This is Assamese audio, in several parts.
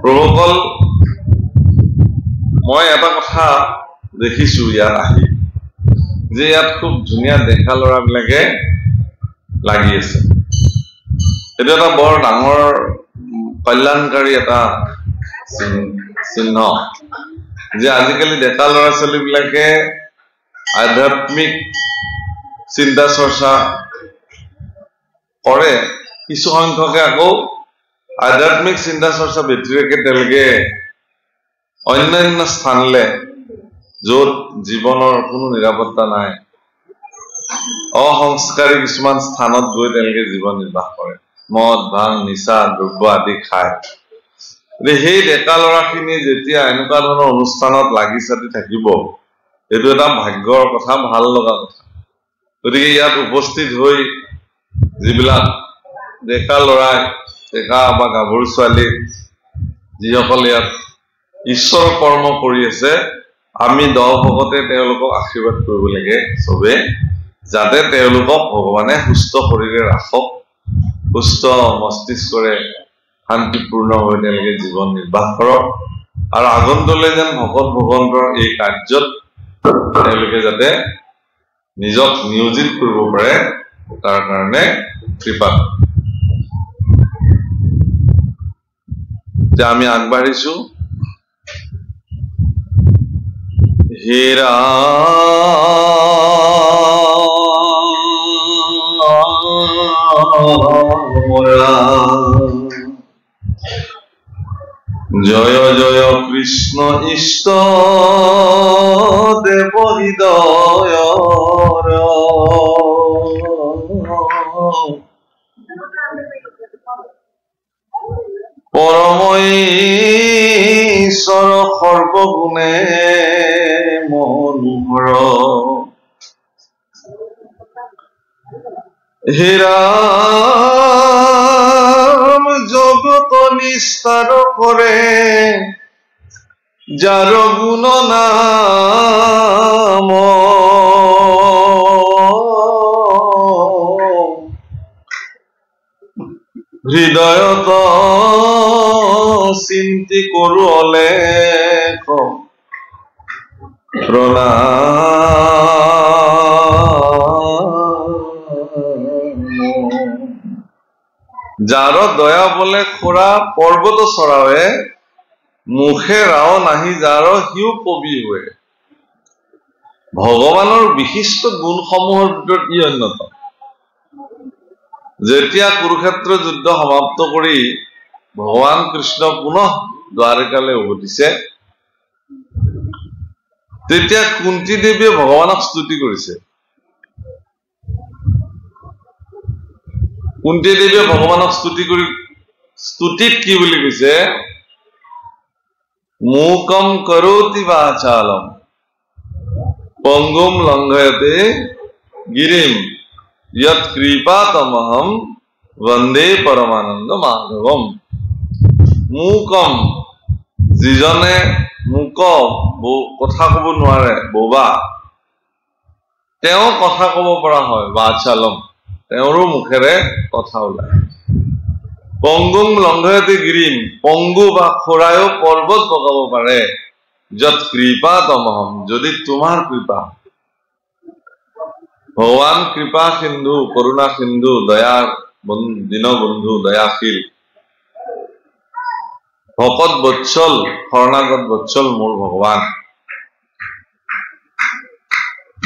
প্ৰভুসকল মই এটা কথা দেখিছো ইয়াত আহি যে ইয়াত খুব ধুনীয়া দেখা ল'ৰাবিলাকে লাগি আছে এটা এটা বৰ ডাঙৰ কল্যাণকাৰী এটা চিহ্ন যে আজিকালি ডেকা ল'ৰা ছোৱালীবিলাকে আধ্যাত্মিক চিন্তা চৰ্চা কৰে কিছু সংখ্যকে আকৌ আধ্যাত্মিক চিন্তা চৰ্চা ব্যতিৰেকে তেওঁলোকে অন্যান্য স্থানলে য'ত জীৱনৰ কোনো নিৰাপত্তা নাই অসংস্কাৰী কিছুমান স্থানত গৈ তেওঁলোকে জীৱন নিৰ্বাহ কৰে মদ ভাং নিচা দ্ৰব্য আদি খায় সেই ডেকা ল'ৰাখিনি যেতিয়া এনেকুৱা ধৰণৰ অনুষ্ঠানত লাগি চাতি থাকিব এইটো এটা ভাগ্যৰ কথা ভাল লগা কথা গতিকে ইয়াত উপস্থিত হৈ যিবিলাক ডেকা ল'ৰাই ডেকা বা গাভৰু ছোৱালী যিসকল ইয়াত ঈশ্বৰ কৰ্ম কৰি আছে আমি দহ ভকতে তেওঁলোকক আশীৰ্বাদ কৰিব লাগে চবে যাতে তেওঁলোকক ভগৱানে সুস্থ শৰীৰে ৰাখক সুস্থ মস্তিষ্কৰে শান্তিপূৰ্ণ হৈ তেওঁলোকে জীৱন নিৰ্বাহ কৰক আৰু আগন্তলৈ যেন ভকত ভগৱন্তৰ এই কাৰ্যত তেওঁলোকে যাতে নিজক নিয়োজিত কৰিব পাৰে তাৰ কাৰণে কৃপা যে আমি আগবাঢ়িছো হেৰা জয় জয় কৃষ্ণ ইষ্ট দেৱ হৃদয় পৰমেশ্বৰ সৰ্বগুণে মনোহৰ হে ৰাম জগত নিস্তাৰ কৰে যাৰ গুণ নাম হৃদয়ত চিন্তি কৰো অলেখ যাৰ দয়া বলে খোৰা পৰ্বত চৰাৱে মুখে ৰাও নাহি যাৰ সিও কবি হৈ ভগৱানৰ বিশিষ্ট গুণসমূহৰ ভিতৰত ই অন্যতম যেতিয়া কুৰুক্ষেত্ৰ যুদ্ধ সমাপ্ত কৰি ভগৱান কৃষ্ণ পুনঃ দ্বাৰকালৈ উভতিছে তেতিয়া কুন্তি দেৱীয়ে ভগৱানক স্তুতি কৰিছে কুন্তি দেৱীয়ে ভগৱানক স্তুতি কৰি স্তুতিত কি বুলি কৈছে মুকম কৰোতি বাচালম পঙ্গুম লংঘয়তে গিৰিম यत् कृपातमहं वन्दे परमानंद माधवम মুকম যিজনে মুক কথা কব নোৱাৰে বোবা তেওঁ কথা কব পৰা হয় বাচালম তেওঁৰো মুখেৰে কথা ওলায় পঙ্গুম লংঘয়তে গিৰিম পঙ্গু বা খোৰায়ো পৰ্বত বগাব পাৰে যত কৃপাতমহম যদি তোমাৰ কৃপা ভগৱান কৃপা সিন্ধু কৰুণা সিন্ধু দয়াৰ দীনবন্ধু দয়াশীল ভকত বৎসল শৰণাগত বৎসল মোৰ ভগৱান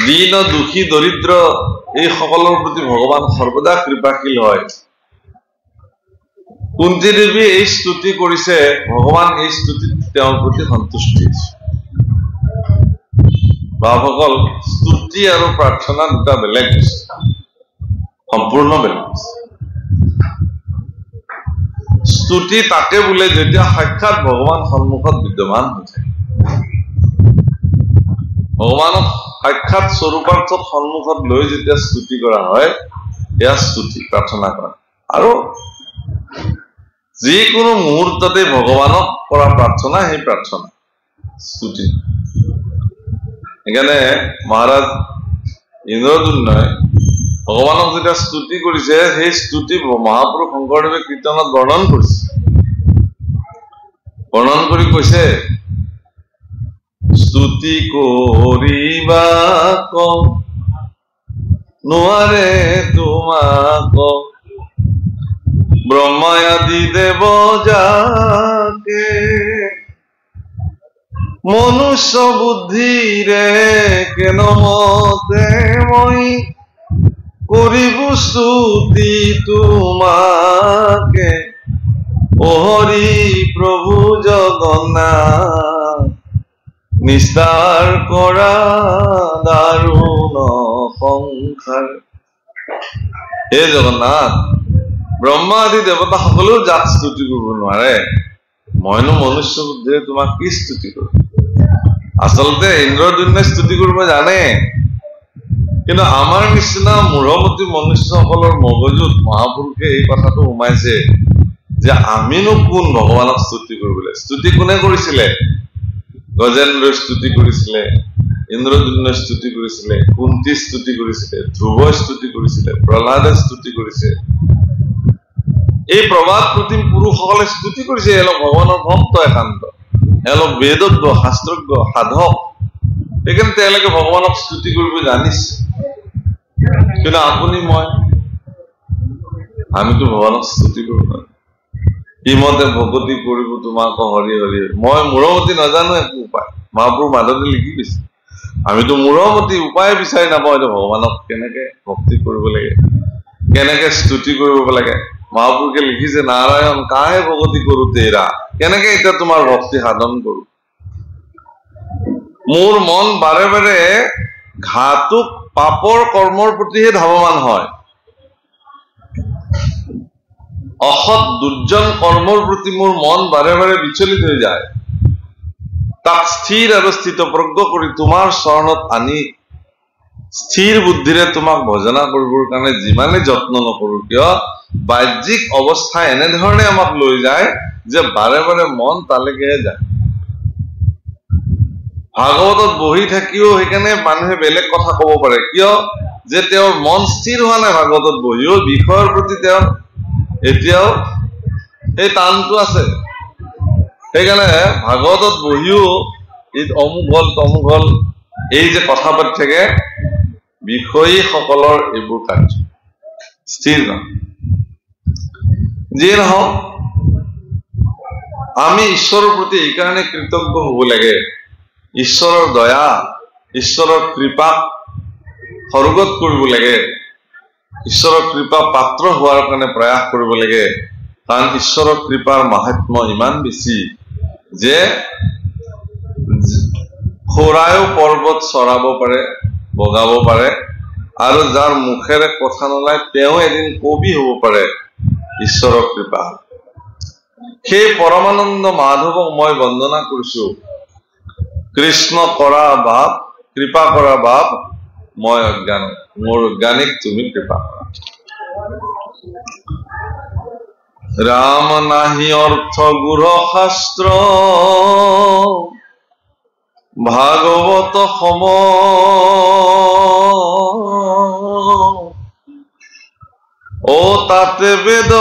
দীন দুখী দৰিদ্ৰ এই সকলৰ প্ৰতি ভগৱান সৰ্বদা কৃপাশীল হয় কুন্তি দেৱী এই স্তুতি কৰিছে ভগৱান এই স্তুতিত তেওঁৰ প্ৰতি সন্তুষ্ট হৈছে বাভকল স্তুতি আৰু প্ৰাৰ্থনা দুটা বেলেগ সম্পূৰ্ণ বেলেগ স্তুতি তাকে বোলে যেতিয়া সাক্ষাৎ ভগৱান সন্মুখত বিদ্যমান হৈ থাকে ভগৱানক সাক্ষাৎ স্বৰূপাৰ্থত সন্মুখত লৈ যেতিয়া স্তুতি কৰা হয় এয়া স্তুতি প্ৰাৰ্থনা কৰা আৰু যিকোনো মুহূৰ্ততে ভগৱানক কৰা প্ৰাৰ্থনা সেই প্ৰাৰ্থনা স্তুতি এখানে মহাৰাজ ইন্দ্ৰদুম্নই ভগৱানক যেতিয়া স্তুতি কৰিছে সেই স্তুতি মহাপুৰুষ শংকৰদেৱে কীৰ্তনত বৰ্ণন কৰিছে বৰ্ণন কৰি কৈছে স্তুতি কৰিবা নোৱাৰে তোমাক ব্ৰহ্মাদি দেৱ যাকে মনুষ্য বুদ্ধিৰে কেনমতে মই কৰিব স্তুতি তোমাকে ও হৰি প্ৰভু জগন্নাথ নিস্তাৰ কৰা দাৰুণ সংসাৰ। হে জগন্নাথ, ব্ৰহ্মা আদি দেৱতা সকলেও যাক স্তুতি কৰিব নোৱাৰে, মইনো মনুষ্য বুদ্ধিৰে তোমাক কি স্তুতি কৰো। আচলতে ইন্দ্ৰদ্যুম্নে স্তুতি কৰিব জানে, কিন্তু আমাৰ নিচিনা মূঢ়মতী মনুষ্যসকলৰ মগজুত মহাপুৰুষে এই কথাটো সোমাইছে যে আমিনো কোন ভগৱানক স্তুতি কৰিবলৈ। স্তুতি কোনে কৰিছিলে? গজেন্দ্ৰই স্তুতি কৰিছিলে, ইন্দ্ৰদ্যুম্নে স্তুতি কৰিছিলে, কুন্তি স্তুতি কৰিছিলে, ধ্ৰুৱই স্তুতি কৰিছিলে, প্ৰহ্লাদে স্তুতি কৰিছে। এই প্ৰবাদ প্ৰতিম পুৰুষসকলে স্তুতি কৰিছে। এওঁলোক ভগৱানৰ ভক্ত একান্ত, এওঁলোক বেদজ্ঞ, শাস্ত্ৰজ্ঞ, সাধক। সেইকাৰণে তেওঁলোকে ভগৱানক স্তুতি কৰিব জানিছে। কিন্তু আপুনি মই আমিতো ভগৱানক স্তুতি কৰিব নোৱাৰো। ইমতে ভকতি কৰিব তোমাক হৰি হৰি। মই মূঢ়মতি নাজানো একো উপায়। মহাপুৰুষ মাধৱে লিখি দিছে, আমিতো মূঢ়মতি উপায় বিচাৰি নাপাওঁ এইটো ভগৱানক কেনেকে ভক্তি কৰিব লাগে, কেনেকে স্তুতি কৰিব লাগে। মহাপুৰুষে লিখিছে, নাৰায়ণ কাহে ভকতি কৰো তেৰা, কেনেকে এতিয়া তোমাৰ ভক্তি সাধন কৰো। মোৰ মন বাৰে বাৰে ঘাতুক পাপৰ কৰ্মৰ প্ৰতিহে ধাৱমান হয়, অসৎ দুৰ্জন কৰ্মৰ প্ৰতি মোৰ মন বাৰে বাৰে বিচলিত হৈ যায়। তাক স্থিৰ আৰু স্থিতপ্ৰজ্ঞ কৰি তোমাৰ চৰণত আনি স্থিৰ বুদ্ধিৰে তোমাক ভজনা কৰিবৰ কাৰণে যিমানে যত্ন নকৰো কিয়, বাহ্যিক অৱস্থা এনেধৰণে আমাক লৈ যায় যে বাৰে বাৰে মন তালৈকেহে যায়। ভাগৱতত বহি থাকিও সেইকাৰণে মানুহে বেলেগ কথা কব পাৰে, কিয় যে তেওঁৰ মন স্থিৰ হোৱা নাই। ভাগৱতত বহিও বিষয়ৰ প্ৰতি তেওঁৰ এতিয়াও এই টানটো আছে। সেইকাৰণে ভাগৱতত বহিও অমুক হল তমুক হল এই যে কথা পাতি থাকে, বিষয়ীসকলৰ এইবোৰ কাৰ্য স্থিৰ নহয়। যিয়ে নহওক, আমি ঈশ্বৰৰ প্ৰতি এইকাৰণে কৃতজ্ঞ হব লাগে, ঈশ্বৰৰ দয়া, ঈশ্বৰৰ কৃপা সৰ্গত কৰিব লাগে, ঈশ্বৰৰ কৃপা পাত্ৰ হোৱাৰ কাৰণে প্ৰয়াস কৰিব লাগে। কাৰণ ঈশ্বৰৰ কৃপাৰ মাহাত্ম্য ইমান বেছি যে খোৰায়ো পৰ্বত চৰাব পাৰে, বগাব পাৰে, আৰু যাৰ মুখেৰে কথা নোলায় তেওঁ এদিন কবি হব পাৰে ঈশ্বৰৰ কৃপা। সেই পৰমানন্দ মাধৱক মই বন্দনা কৰিছো। কৃষ্ণ কৰা বাপ, কৃপা কৰা বাপ, মই অজ্ঞান, মোৰ অজ্ঞানিক তুমি কৃপা কৰা। ৰাম নাহি অৰ্থ গুঢ় শাস্ত্ৰ, ভাগৱত সম ও তাতে বেদ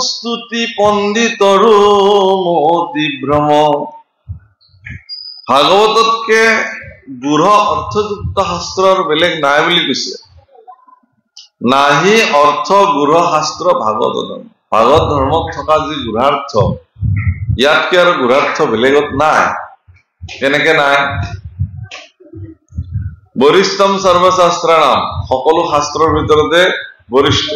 স্তুতি পণ্ডিতৰো মতি ভ্ৰম। ভাগৱততকে গুঢ় অৰ্থযুক্ত শাস্ত্ৰ আৰু বেলেগ নাই বুলি কৈছে। নাহি অৰ্থ গুঢ় শাস্ত্ৰ ভাগৱত ধৰ্ম। ভাগৱত ধৰ্মত থকা যি গুঢ়াৰ্থ, ইয়াতকে আৰু গুঢ়াৰ্থ বেলেগত নাই। কেনেকে নাই? বৰিষ্ঠম সৰ্বশাস্ত্ৰাণাম, সকলো শাস্ত্ৰৰ ভিতৰতে বৰিষ্ঠ।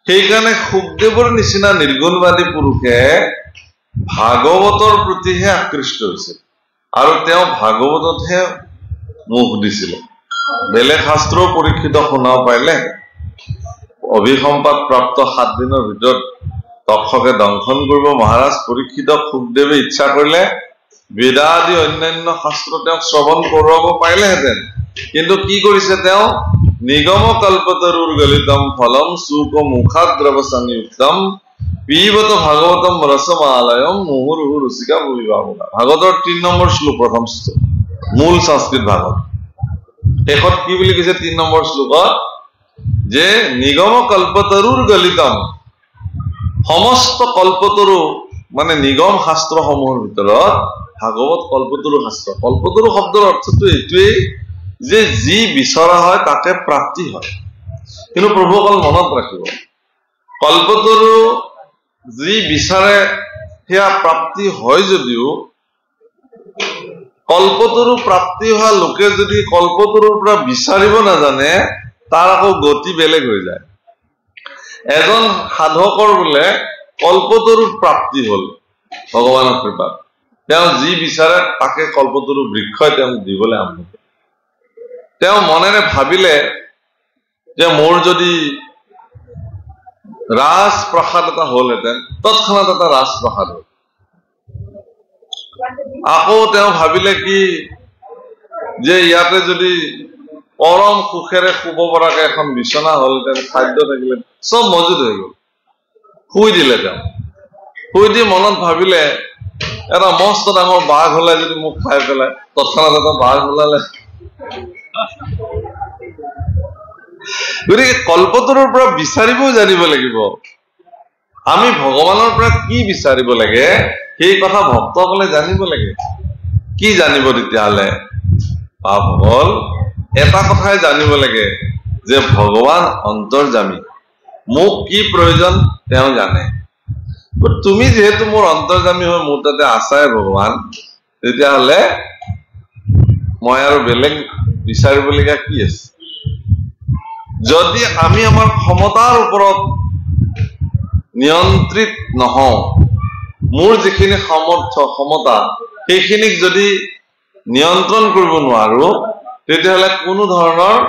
সেইকাৰণে সুখদেৱৰ নিচিনা নিৰ্গুণবাদী পুৰুষে ভাগৱতৰ প্ৰতিহে আকৃষ্ট হৈছিল আৰু তেওঁ ভাগৱততহে মুখ দিছিলে। বেলেগ শাস্ত্ৰও পৰীক্ষিত শুনাব পাৰিলে। অভিসম্পাদ প্ৰাপ্ত 7 দিনৰ ভিতৰত তক্ষকে দংশন কৰিব মহাৰাজ পৰীক্ষিতক সুখদেৱে ইচ্ছা কৰিলে বেদা আদি অন্যান্য শাস্ত্ৰ তেওঁক শ্ৰৱণ কৰোৱাব পাৰিলেহেঁতেন। কিন্তু কি কৰিছে তেওঁ? নিগম কল্পতৰুৰ গলিতম ফলম সুক মুখাদ্ৰৱ সংযুক্তম পিবত ভাগৱতম ৰসমালয়ম মুহুৰ্হু ৰুচিকা ভূমিভাৱনা। ভাগৱতৰ 3 নম্বৰ শ্লোক, প্ৰথম শ্লোক, মূল সংস্কৃত ভাগৱত। শেষত কি বুলি কৈছে 3 নম্বৰ শ্লোকত? যে নিগম কল্পতৰুৰ গলিতম, সমস্ত কল্পতৰু মানে নিগম শাস্ত্ৰসমূহৰ ভিতৰত ভাগৱত কল্পতৰু শাস্ত্ৰ। কল্পতৰু শব্দৰ অৰ্থটো এইটোৱেই যে যি বিচৰা হয় তাকে প্ৰাপ্তি হয়। কিন্তু প্ৰভু অকল মনত ৰাখিব, কল্পতৰু যি বিচাৰে সেয়া প্ৰাপ্তি হয় যদিও কল্পতৰু প্ৰাপ্তি হোৱা লোকে যদি কল্পতৰুৰ পৰা বিচাৰিব নাজানে তাৰ আকৌ গতি বেলেগ হৈ যায়। এজন সাধকৰ বোলে কল্পতৰুৰ প্ৰাপ্তি হল ভগৱানৰ কৃপাত, তেওঁ যি বিচাৰে তাকে কল্পতৰু বৃক্ষই তেওঁক দিবলৈ আৰম্ভ কৰে। তেওঁ মনেৰে ভাবিলে যে মোৰ যদি ৰাজপ্ৰসাদ এটা হলহেঁতেন, তৎক্ষণাৎ এটা ৰাজপ্ৰসাদ হল। আকৌ তেওঁ ভাবিলে কি যে ইয়াতে যদি পৰম সুখেৰে শুব পৰাকে এখন বিচনা হলহেঁতেন, খাদ্য থাকিলে, চব মজুদ হৈ গল। শুই দিলে। তেওঁ শুই দি মনত ভাবিলে এটা মস্ত ডাঙৰ বাঘ হলাই যদি মোক খাই পেলাই, তৎক্ষণাৎ এটা বাঘ ওলালে। গতিকে কল্পতৰুৰ পৰা বিচাৰিবও জানিব লাগিব। আমি ভগৱানৰ পৰা কি বিচাৰিব লাগে সেই কথা ভক্তসকলে জানিব লাগে। কি জানিব তেতিয়াহলে? পাপসকল এটা কথাই জানিব লাগে যে ভগৱান অন্তৰ্যামী, মোক কি প্ৰয়োজন তেওঁ জানে। তুমি যেহেতু মোৰ অন্তৰ্যামী হৈ মোৰ তাতে আছাই ভগৱান, তেতিয়াহলে মই আৰু বেলেগ বিচাৰিবলগীয়া কি আছে? যদি আমি আমাৰ ক্ষমতাৰ ওপৰত নিয়ন্ত্ৰিত নহওঁ, মোৰ যিখিনি সামৰ্থ্য ক্ষমতা সেইখিনিক যদি নিয়ন্ত্ৰণ কৰিব নোৱাৰো, তেতিয়াহলে কোনো ধৰণৰ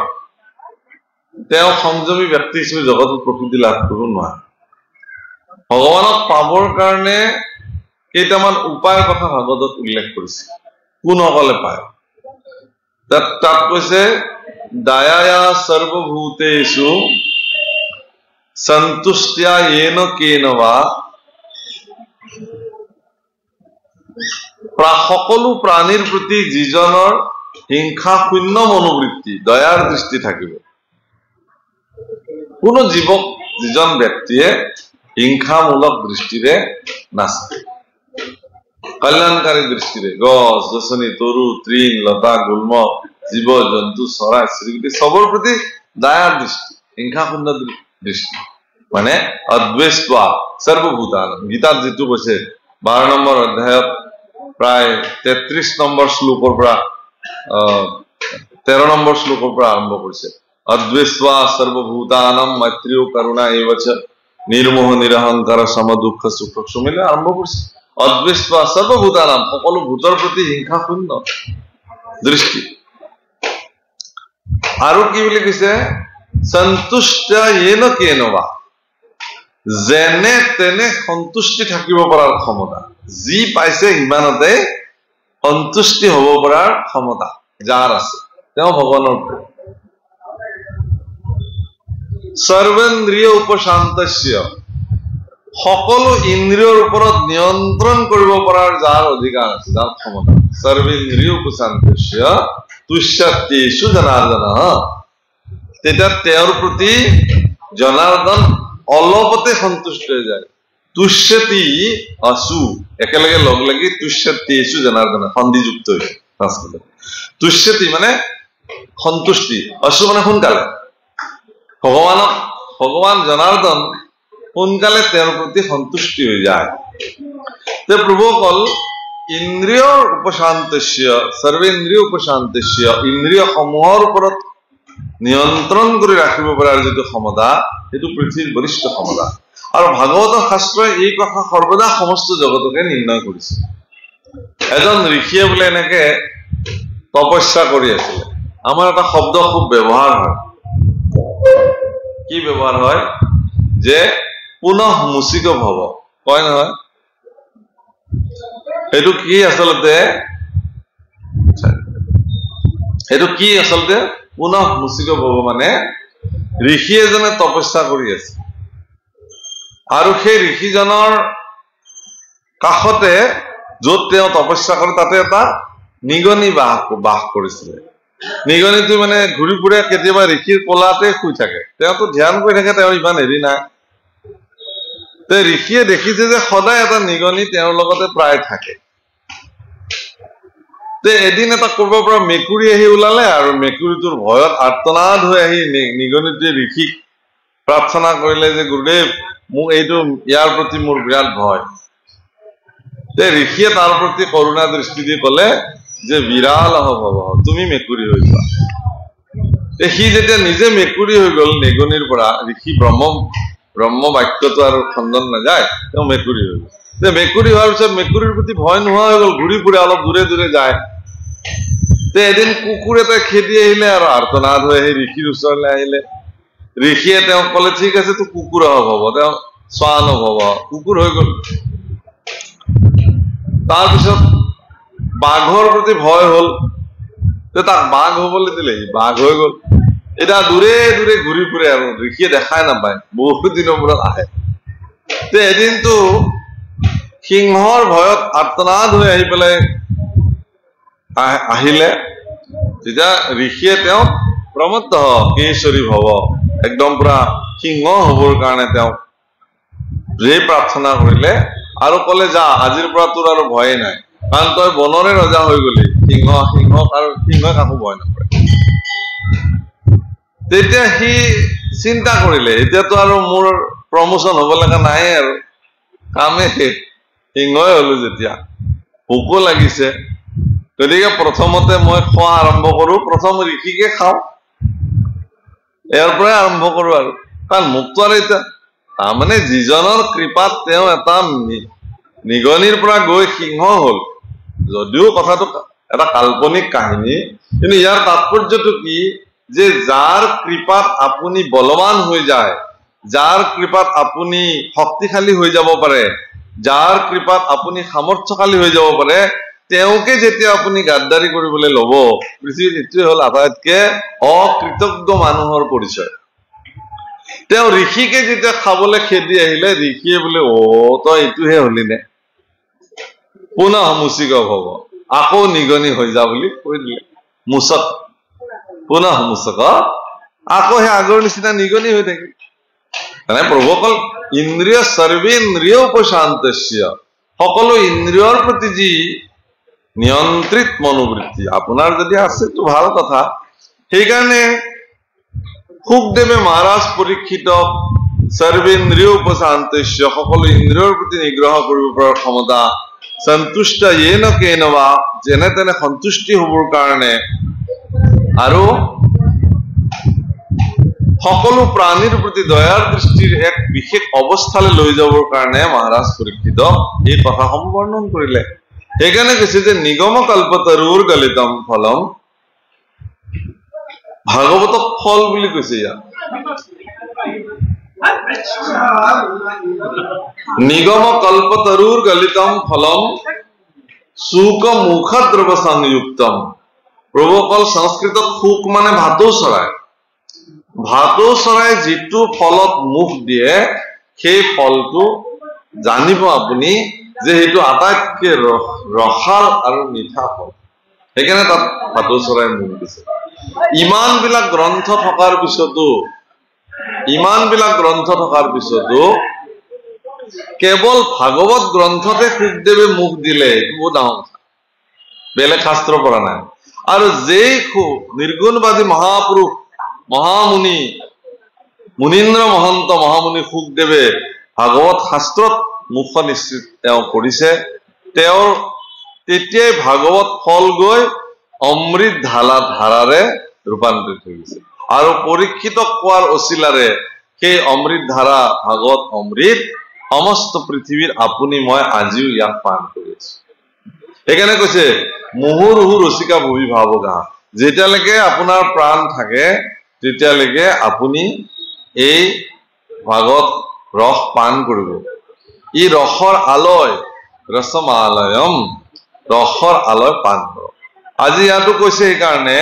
তেওঁ সংযমী ব্যক্তি হিচাপে জগতত প্ৰকৃতি লাভ কৰিব নোৱাৰে। ভগৱানক পাবৰ কাৰণে কেইটামান উপায়ৰ কথা ভাগৱতত উল্লেখ কৰিছে, কোনসকলে পায়। তাত কৈছে দয়ায়া সৰ্বভূতেষু সন্তুষ্ট্যা येन केन वा, সকলো প্ৰাণীৰ প্ৰতি যিজনৰ হিংসা শূন্য মনোবৃত্তি, দয়াৰ দৃষ্টি থাকিব। কোনো জীৱক যিজন ব্যক্তিয়ে হিংসামূলক দৃষ্টিৰে নাচায়, কল্যাণকাৰী দৃষ্টিৰে গছ গছনি তৰু তৃণ লতা গুল্ম জীৱ জন্তু চৰাই চিৰিকটি চবৰ প্ৰতি দয়াৰ দৃষ্টি, হিংসা শূন্য দৃষ্টি, মানে অদ্বেষ্টা সৰ্বভূতানাম। গীতাত যিটো কৈছে 12 নম্বৰ অধ্যায়ত প্ৰায় 33 নম্বৰ শ্লোকৰ পৰা 13 নম্বৰ শ্লোকৰ পৰা আৰম্ভ কৰিছে। অদ্বেষ্টা সৰ্বভূতানাম মৈত্ৰীয় কৰুণা এৱচ নিৰ্মোহ নিৰহংকাৰ সম দুঃখ সুখ সুমিলে আৰম্ভ কৰিছে। অদ্বেষ্টা সৰ্বভূতানাম, সকলো ভূতৰ প্ৰতি হিংসা শূন্য দৃষ্টি। আৰু কি বুলি কৈছে? সন্তুষ্ট্যা येन केन वा, যেনে তেনে সন্তুষ্টি থাকিব পৰাৰ ক্ষমতা, যি পাইছে ইমানতে সন্তুষ্টি হব পৰাৰ ক্ষমতা যাৰ আছে, তেওঁ ভগৱানৰ প্ৰেম। সৰ্বেন্দ্ৰিয় উপশান্তস্য, সকলো ইন্দ্ৰিয়ৰ ওপৰত নিয়ন্ত্ৰণ কৰিব পৰাৰ যাৰ অধিকাৰ আছে, যাৰ ক্ষমতা। সৰ্বেন্দ্ৰিয় উপশান্তস্য তুষ্যতেষু জনাৰ্দন, তেতিয়া তেওঁৰ প্ৰতি জনাৰ্দন অলপতে সন্তুষ্ট হৈ যায়। তুষ্যতি অসু, একেলগে লগ লাগি তুষ্যতেষু জনাৰ্দন সন্ধিযুক্ত হৈছে। তুষ্যতি মানে সন্তুষ্টি, অসু মানে সোনকালে। ভগৱান জনাৰ্দন সোনকালে তেওঁৰ প্ৰতি সন্তুষ্টি হৈ যায়। প্ৰভুসকল ইন্দ্ৰিয়ৰ উপশান্তস্য সৰ্বেন্দ্ৰিয় উপশান্তস্য, ইন্দ্ৰিয় সমূহৰ ওপৰত নিয়ন্ত্ৰণ কৰি ৰাখিব পৰাৰ যিটো ক্ষমতা, সেইটো পৃথিৱীৰ বৰিষ্ঠ ক্ষমতা। আৰু ভাগৱত শাস্ত্ৰই এই কথা সৰ্বদা সমস্ত জগতকে নিৰ্ণয় কৰিছে। এজন ঋষিয়ে বোলে এনেকে তপস্যা কৰি আছিলে। আমাৰ এটা শব্দ খুব ব্যৱহাৰ হয়, কি ব্যৱহাৰ হয়? যে পুনঃ মুচিক ভৱ, কয় নহয়? সেইটো কি আচলতে? সেইটো কি আচলতে? পুনঃ মুচিক ভৱ মানে ঋষি এজনে তপস্যা কৰি আছে, আৰু সেই ঋষিজনৰ কাষতে য'ত তেওঁ তপস্যা কৰে তাতে এটা নিগনি বাস কৰিছিলে। নিগনিটো মানে ঘূৰি ফুৰে, কেতিয়াবা ঋষিৰ কোলাতে শুই থাকে। তেওঁতো ধ্যান কৰি থাকে, তেওঁ ইমান হেৰি নাই। তে ঋষিয়ে দেখিছে যে সদায় এটা নিগনি তেওঁৰ লগতে প্ৰায় থাকে। তে এদিন এটা কৰবাৰ পৰা মেকুৰী আহি ওলালে আৰু মেকুৰীটোৰ ভয়ত আৰ্তনাদ হৈ আহি নিগনিটোৱে ঋষিক প্ৰাৰ্থনা কৰিলে যে গুৰুদেৱ মোক এইটো ইয়াৰ প্ৰতি মোৰ বিৰাট ভয়। তে ঋষিয়ে তাৰ প্ৰতি কৰুণা দৃষ্টি দি কলে যে বিৰাল ভৱ তুমি মেকুৰী হৈ যোৱা। সি যেতিয়া নিজে মেকুৰী হৈ গল নিগনিৰ পৰা, ঋষি ব্ৰহ্ম বাক্যটো আৰু খণ্ডন নাযায়, তেওঁ মেকুৰী হৈ গল। মেকুৰী হোৱাৰ পিছত মেকুৰীৰ প্ৰতি ভয় নোহোৱা হৈ গল, ঘূৰি ফুৰে, অলপ দূৰে দূৰে যায়। তে এদিন কুকুৰ এটাই খেদি আহিলে আৰু আৰ্তনাদ হৈ আহি ঋষিৰ ওচৰলৈ আহিলে। ঋষিয়ে তেওঁক কলে ঠিক আছে তো কুকুৰ হব, তেওঁ শ্বান হব, কুকুৰ হৈ গল। তাৰপিছত বাঘৰ প্ৰতি ভয় হল, তাক বাঘ হবলৈ দিলে, বাঘ হৈ গল। এতিয়া দূৰে দূৰে ঘূৰি ফুৰে আৰু ঋষিয়ে দেখাই নাপায়, বহুত দিনৰ মূৰত আহে। তে এদিনটো সিংহৰ ভয়ত আৰ্তনাদ হৈ আহি পেলাই আহিলে। তেতিয়া ঋষিয়ে তেওঁক প্ৰমত্ত কেশৰী ভৱ, একদম পুৰা সিংহ হবৰ কাৰণে তেওঁক প্ৰাৰ্থনা কৰিলে আৰু কলে যা আজিৰ পৰা তোৰ আৰু ভয়ে নাই, কাৰণ তই বনৰে ৰজা হৈ গলি। সিংহই কাকো ভয় নকৰে। তেতিয়া সি চিন্তা কৰিলে এতিয়াতো আৰু মোৰ প্ৰমোচন হব লগা নাই আৰু, কামে সিংহই হলো যেতিয়া, ভোকো লাগিছে, গতিকে প্ৰথমতে মই খোৱা আৰম্ভ কৰো, প্ৰথম ঋষিকে খাওঁ, ইয়াৰ পৰাই আৰম্ভ কৰো আৰু। কাৰণ মোকতো আৰু এতিয়া তাৰমানে যিজনৰ কৃপাত তেওঁ এটা নিগনিৰ পৰা গৈ সিংহ হল, যদিও কথাটো এটা কাল্পনিক কাহিনী, কিন্তু ইয়াৰ তাৎপৰ্যটো কি যে যাৰ কৃপাত আপুনি বলৱান হৈ যায়, যাৰ কৃপাত আপুনি শক্তিশালী হৈ যাব পাৰে, যাৰ কৃপাত আপুনি সামৰ্থ্যশালী হৈ যাব পাৰে, তেওঁকে যেতিয়া আপুনি গাদ্দাৰী কৰিবলৈ লব, পৃথিৱীত এইটোৱে হল আটাইতকে অকৃতজ্ঞ মানুহৰ পৰিচয়। তেওঁ ঋষিকে যেতিয়া খাবলৈ খেদি আহিলে, ঋষিয়ে বোলে তই এইটোহে হলি নে, পুনঃ মুচিক হব, আকৌ নিগনি হৈ যা বুলি কৈ দিলে। মুচক পুনঃ মুচক, আকৌ সেই আগৰ নিচিনা নিগনি হৈ থাকিল। মানে প্ৰভু অকল ইন্দ্ৰিয় সৰ্বেন্দ্ৰিয় উপশান্তস্য, সকলো ইন্দ্ৰিয়ৰ প্ৰতি যি নিয়ন্ত্ৰিত মনোবৃত্তি আপোনাৰ যদি আছে তো ভাল কথা। সেইকাৰণে সুখদেৱে মহাৰাজ পৰীক্ষিতক সৰ্বেন্দ্ৰিয় উপশান্তস্য, সকলো ইন্দ্ৰিয়ৰ প্ৰতি নিগ্ৰহ কৰিব পৰাৰ ক্ষমতা, সন্তুষ্ট येन केन वा, যেনে তেনে সন্তুষ্টি হবৰ কাৰণে, আৰু সকলো প্ৰাণীৰ প্ৰতি দয়াৰ দৃষ্টিৰ এক বিশেষ অৱস্থালৈ লৈ যাবৰ কাৰণে মহাৰাজ পৰীক্ষিতক এই কথাসমূহ বৰ্ণন কৰিলে। সেইকাৰণে কৈছে যে নিগম কল্পতৰুৰ গলিতম ফলম, ভাগৱতক ফল বুলি কৈছে ইয়াত। নিগম কল্পতৰুৰ গলিতম ফলম শুক মুখ দ্ৰৱ সংযুক্তম। প্ৰভু অকল সংস্কৃতত শুক মানে ভাটৌ চৰাই, ভাটৌ চৰাই যিটো ফলত মুখ দিয়ে সেই ফলটো জানিব আপুনি যে সেইটো আটাইতকৈ ৰসাল আৰু মিঠা ফল। সেইকাৰণে তাত ভাটৌ চৰাই মুখ দিছে। ইমান বিলাক গ্ৰন্থ থকাৰ পিছতো কেৱল ভাগৱত গ্ৰন্থতে সুখদেৱে মুখ দিলে, এইটো বহুত ডাঙৰ কথা, বেলেগ শাস্ত্ৰ পৰা নাই। আৰু যেই নিৰ্গুণবাদী মহাপুৰুষ মহামুনি মুনীন্দ্ৰ মহন্ত মহামুনি সুখদেৱে ভাগৱত শাস্ত্ৰত মুখ নিশ্চিত তেওঁ কৰিছে, তেওঁৰ তেতিয়াই ভাগৱত ফল গৈ অমৃত ধাৰাৰে ৰূপান্তৰিত হৈ গৈছে। আৰু পৰীক্ষিতক কোৱাৰ অচিলাৰে সেই অমৃত ধাৰা ভাগৱত অমৃত সমস্ত পৃথিৱীৰ আপুনি মই আজিও ইয়াক পান কৰি আছো। সেইকাৰণে কৈছে মুহুৰ্হু ৰসিকা ভুবি ভাৱগা, যেতিয়ালৈকে আপোনাৰ প্ৰাণ থাকে তেতিয়ালৈকে আপুনি এই ভাগৱত ৰস পান কৰিব। ই ৰসৰ আলয়, ৰসমালয়ম, ৰসৰ আলয় পান কৰক। আজি ইয়াতো কৈছে সেইকাৰণে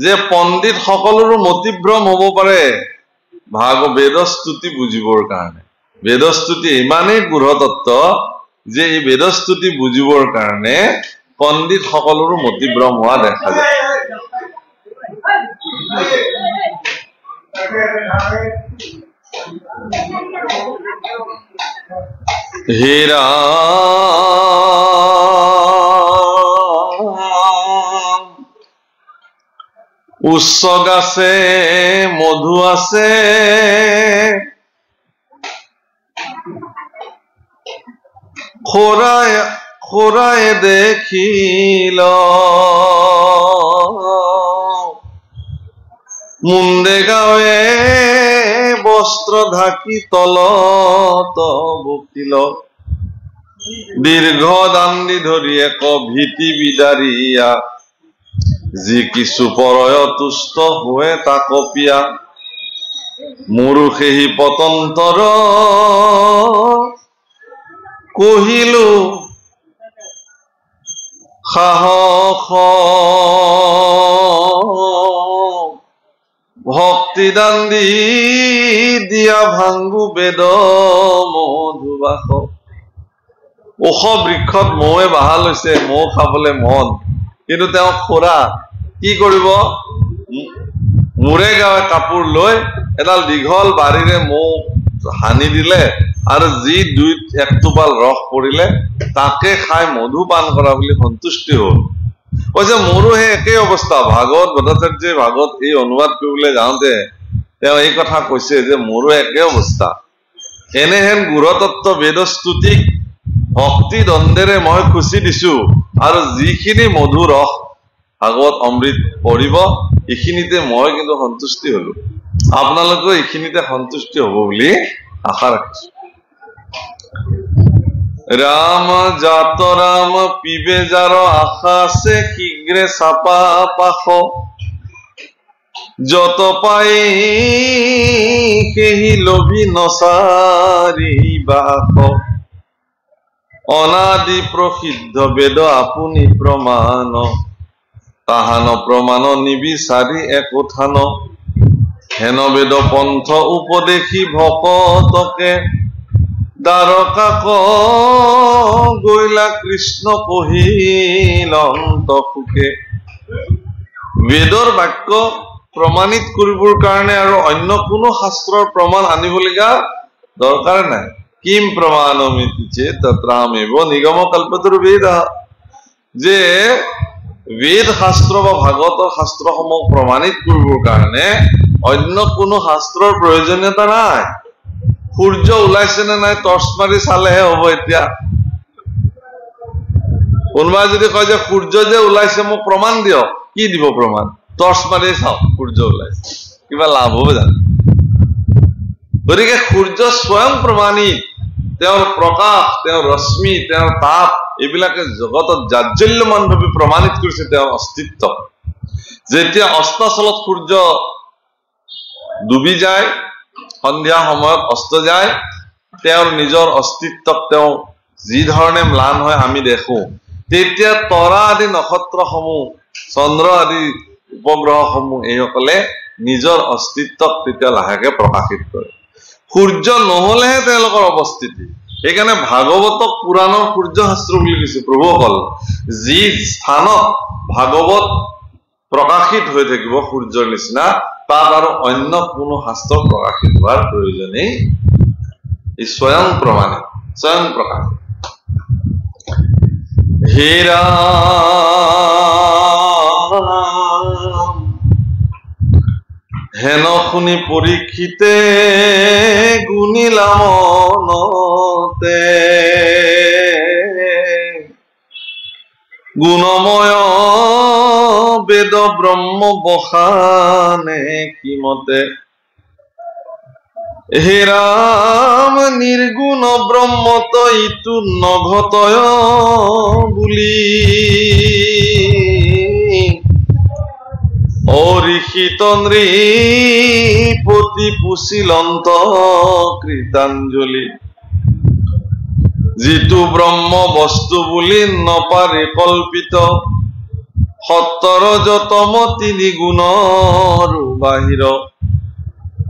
যে পণ্ডিত সকলোৰো মতিভ্ৰম হব পাৰে বেদস্তুতি বুজিবৰ কাৰণে। বেদস্তুতি ইমানেই গূঢ় তত্ত্ব যে এই বেদস্তুতি বুজিবৰ কাৰণে পণ্ডিত সকলোৰো মতিভ্ৰম হোৱা দেখা যায়। হে ৰাম উচ্চ গাছে মধু আছে খোৰায় দেখিল মুন্দে গাঁৱে বস্ত্ৰ ঢাকি তলত বকিল দীৰ্ঘ দাণ্ডি ধৰি এক ভীতি বিদাৰিয়া যি কিছু পৰয় তুষ্ট হৈ তাক পিয়া মোৰো সেই পতন্তৰ কহিলো সাহস ভক্তি দাণ্ডি দিয়া ভাংগু বেদ মধুবাস ওখ বৃক্ষত মৌৱে বাহা লৈছে মৌ খাবলৈ মন কিন্তু তেওঁ খোৰা কি কৰিব মূৰে গাৱে কাপোৰ লৈ এডাল দীঘল বাৰীৰে মৌ হানি দিলে আৰু যি দুই এক টোপাল ৰস পৰিলে তাকে খাই মধু পান কৰা বুলি সন্তুষ্টি হ'ল কৈছে মোৰো সেই একেই অৱস্থা ভাগৱত ভট্টাচাৰ্যই ভাগৱত এই অনুবাদ কৰিবলৈ যাওঁতে তেওঁ এই কথা কৈছে যে মোৰো একে অৱস্থা এনেহেন গুঢ়তত্ত্ব বেদস্তুতিক ভক্তি দণ্ডেৰে মই খুচি দিছো আৰু যিখিনি মধু ৰস ভাগৱত অমৃত পঢ়িব এইখিনিতে মই কিন্তু সন্তুষ্টি হলো আপোনালোকেও এইখিনিতে সন্তুষ্টি হ'ব বুলি আশা ৰাখিছো ৰাম জাত ৰাম পিবে যাৰ আশা আছে শীঘ্ৰে চাপা পাশ যত পাই সেই লোভী নচাৰি বাস অনাদি প্ৰসিদ্ধ বেদ আপুনি প্ৰমাণ তাহান প্ৰমাণ নিবিচাৰি একোথান হেন বেদ পন্থ উপদেশী ভকতকে দ্বাৰকাক গৈলা কৃষ্ণ কহিলন্ত সুখে বেদৰ বাক্য প্ৰমাণিত কৰিবৰ কাৰণে আৰু অন্য কোনো শাস্ত্ৰৰ প্ৰমাণ আনিবলগা দৰকাৰ নাই কিম প্ৰমাণমিতি চেত তত্ৰামেব নিগম কল্পতৰু বেদ যে বেদ শাস্ত্ৰ বা ভাগৱতৰ শাস্ত্ৰসমূহ প্ৰমাণিত কৰিবৰ কাৰণে অন্য কোনো শাস্ত্ৰৰ প্ৰয়োজনীয়তা নাই সূৰ্য ওলাইছে নে নাই টৰ্চ মাৰি চালেহে হ'ব এতিয়া কোনোবাই যদি কয় যে সূৰ্য যে ওলাইছে মোক প্ৰমাণ দিয়ক কি দিব প্ৰমাণ টৰ্চ মাৰি চাওক সূৰ্য ওলাইছে কিবা লাভ হ'ব জানো গতিকে সূৰ্য স্বয়ং প্ৰমাণিত তেওঁৰ প্ৰকাশ তেওঁৰ ৰশ্মি তেওঁৰ তাপ এইবিলাকে জগতত জাজ্জল্যমানভাৱে প্ৰমাণিত কৰিছে তেওঁৰ অস্তিত্ব যেতিয়া অস্তাচলত সূৰ্য ডুবি যায় সন্ধিয়া সময়ত অস্ত যায় তেওঁৰ নিজৰ অস্তিত্বক তেওঁ যি ধৰণে ম্লান হয় আমি দেখো তেতিয়া তৰা আদি নক্ষত্ৰসমূহ চন্দ্ৰ আদি উপগ্ৰহসমূহ এইসকলে নিজৰ অস্তিত্বক তেতিয়া লাহেকে প্ৰকাশিত কৰে সূৰ্য নহলেহে তেওঁলোকৰ অৱস্থিতি সেইকাৰণে ভাগৱতক পুৰাণৰ সূৰ্য শাস্ত্ৰ বুলি কৈছে প্ৰভুসকল যি স্থানত ভাগৱত প্ৰকাশিত হৈ থাকিব সূৰ্যৰ নিচিনা তাত আৰু অন্য কোনো শাস্ত্ৰ প্ৰকাশিত হোৱাৰ প্ৰয়োজনেই ই স্বয়ং প্ৰমাণিত স্বয়ং প্ৰকাশ হে ৰাম হেন শুনি পৰীক্ষিতে গুণিলা মনতে গুণময় বেদ ব্ৰহ্ম বসানে কিমতে হে ৰাম নিৰ্গুণ ব্ৰহ্মত ইটো নঘতয় বুলি ঋষিত নৃপতি পুছিলন্ত কৃতাঞ্জলি যিটো ব্ৰহ্ম বস্তু বুলি নপাৰি কল্পিত সত্তৰ যতম তিনি গুণৰ বাহিৰ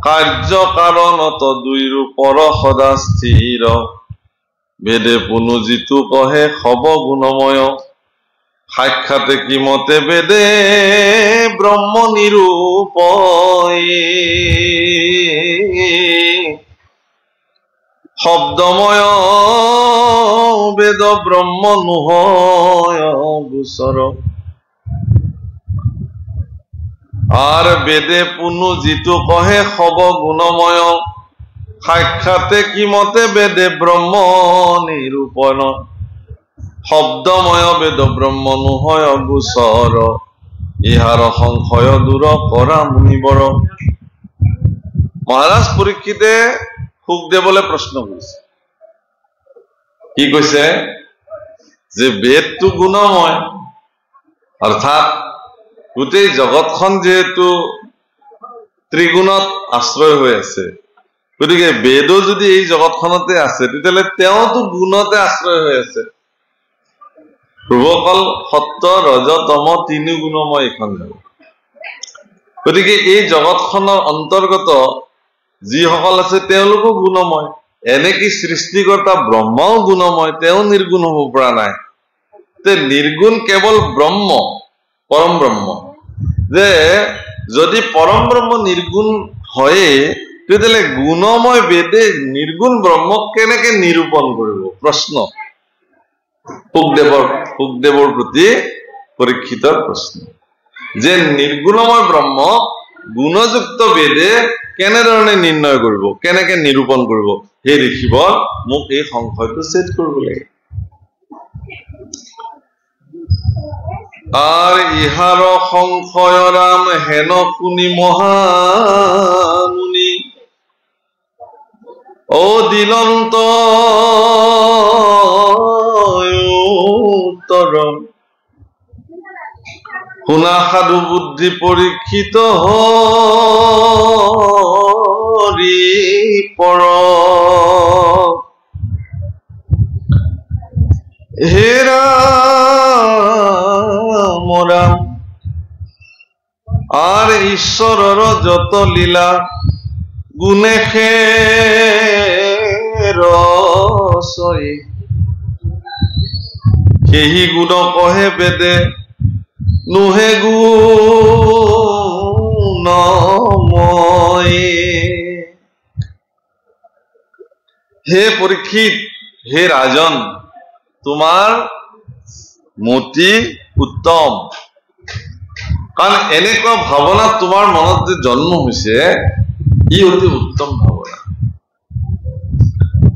কাৰ্য কাৰণত দুই ৰূপৰ সদা স্থিৰ বেদে পুনু যিটো কহে সব গুণময় সাক্ষাতে কিমতে বেদে ব্ৰহ্ম নিৰূপয় শব্দময় বেদ ব্ৰহ্ম নহয় গোচৰ আর বেদে পুনু যিটো কহে সব গুণময় সাক্ষাতে কি মতে বেদে ব্ৰহ্ম নিৰূপণ শব্দময় বেদ ব্ৰহ্ম নহয় গোচৰ ইহাৰ সংশয় দূৰ কৰা মুনিবৰ মহাৰাজ পৰীক্ষিতে সুখদেৱলে প্ৰশ্ন কৰিছে কি কৈছে যে বেদটো গুণময় অর্থাৎ গোটেই জগতখন যেহেতু ত্রিগুণত আশ্রয় হৈ আছে গতিকে বেদও যদি এই জগতখনতে আছে তেতিয়াহলে তেওঁতো গুণতে আশ্রয় হৈ আছে পূৰ্বকল সত্য ৰজ তম তিনি গুণময় এখন জগত গতিকে এই জগতখনৰ অন্তৰ্গত যিসকল আছে তেওঁলোকো গুণময় এনেকি সৃষ্টিকৰ্তা ব্ৰহ্মাও গুণময় তেওঁ নিৰ্গুণ হ'ব পৰা নাই তে নিৰ্গুণ কেৱল ব্ৰহ্ম পৰম ব্ৰহ্ম যে যদি পৰম ব্ৰহ্ম নিৰ্গুণ হয় তেতিয়াহলে গুণময় বেদে নিৰ্গুণ ব্ৰহ্মক কেনেকে নিৰূপণ কৰিব প্ৰশ্ন সুখদেৱৰ প্ৰতি পৰীক্ষিতৰ প্ৰশ্ন যে নিৰ্গুণময় ব্ৰহ্ম গুণযুক্ত বেদে কেনেধৰণে নিৰ্ণয় কৰিব কেনেকে নিৰূপণ কৰিব হে দেখিব মোক এই সংশয়টো ছেদ কৰিব লাগে আর ইহার সংশয় রাম হেন শুনি মহামুনি ও দিলন্ত উত্তর শুনা সাধু বুদ্ধি পরীক্ষিত হরি পর হেরা রাম আর ঈশ্বরর যত লীলা গুণে রসই সেই গুণ কহে বেদে নুহে গুণময় হে পরীক্ষিত হে রাজন তোমার মতি উত্তম কারণ এনেকুৱা ভাৱনা তোমাৰ মনত যে জন্ম হৈছে ই অতি উত্তম ভাৱনা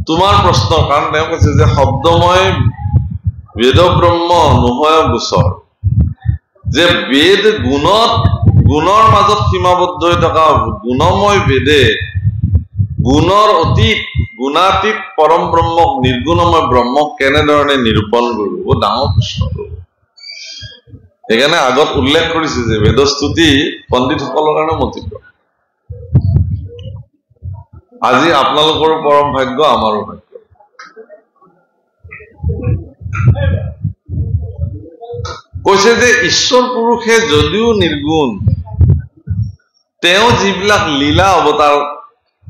তোমাৰ প্ৰশ্ন কাৰণ তেওঁ কৈছে যে শব্দময় বেদ ব্ৰহ্ম নহয় গোচৰ যে বেদ গুণৰ মাজত সীমাবদ্ধ হৈ থকা গুণময় বেদে গুণৰ অতীত গুণাতীত পৰম ব্ৰহ্মক নিৰ্গুণময় ব্ৰহ্মক কেনেধৰণে নিৰূপণ কৰিব ডাঙৰ প্ৰশ্ন সেইকাৰণে আগত উল্লেখ কৰিছে যে বেদস্তুতি পণ্ডিতসকলৰ কাৰণে মতিত আজি আপোনালোকৰ পৰম ভাগ্য আমাৰো ভাগ্য কৈছে যে ঈশ্বৰ পুৰুষে যদিও নিৰ্গুণ তেওঁ যিবিলাক লীলা অৱতাৰ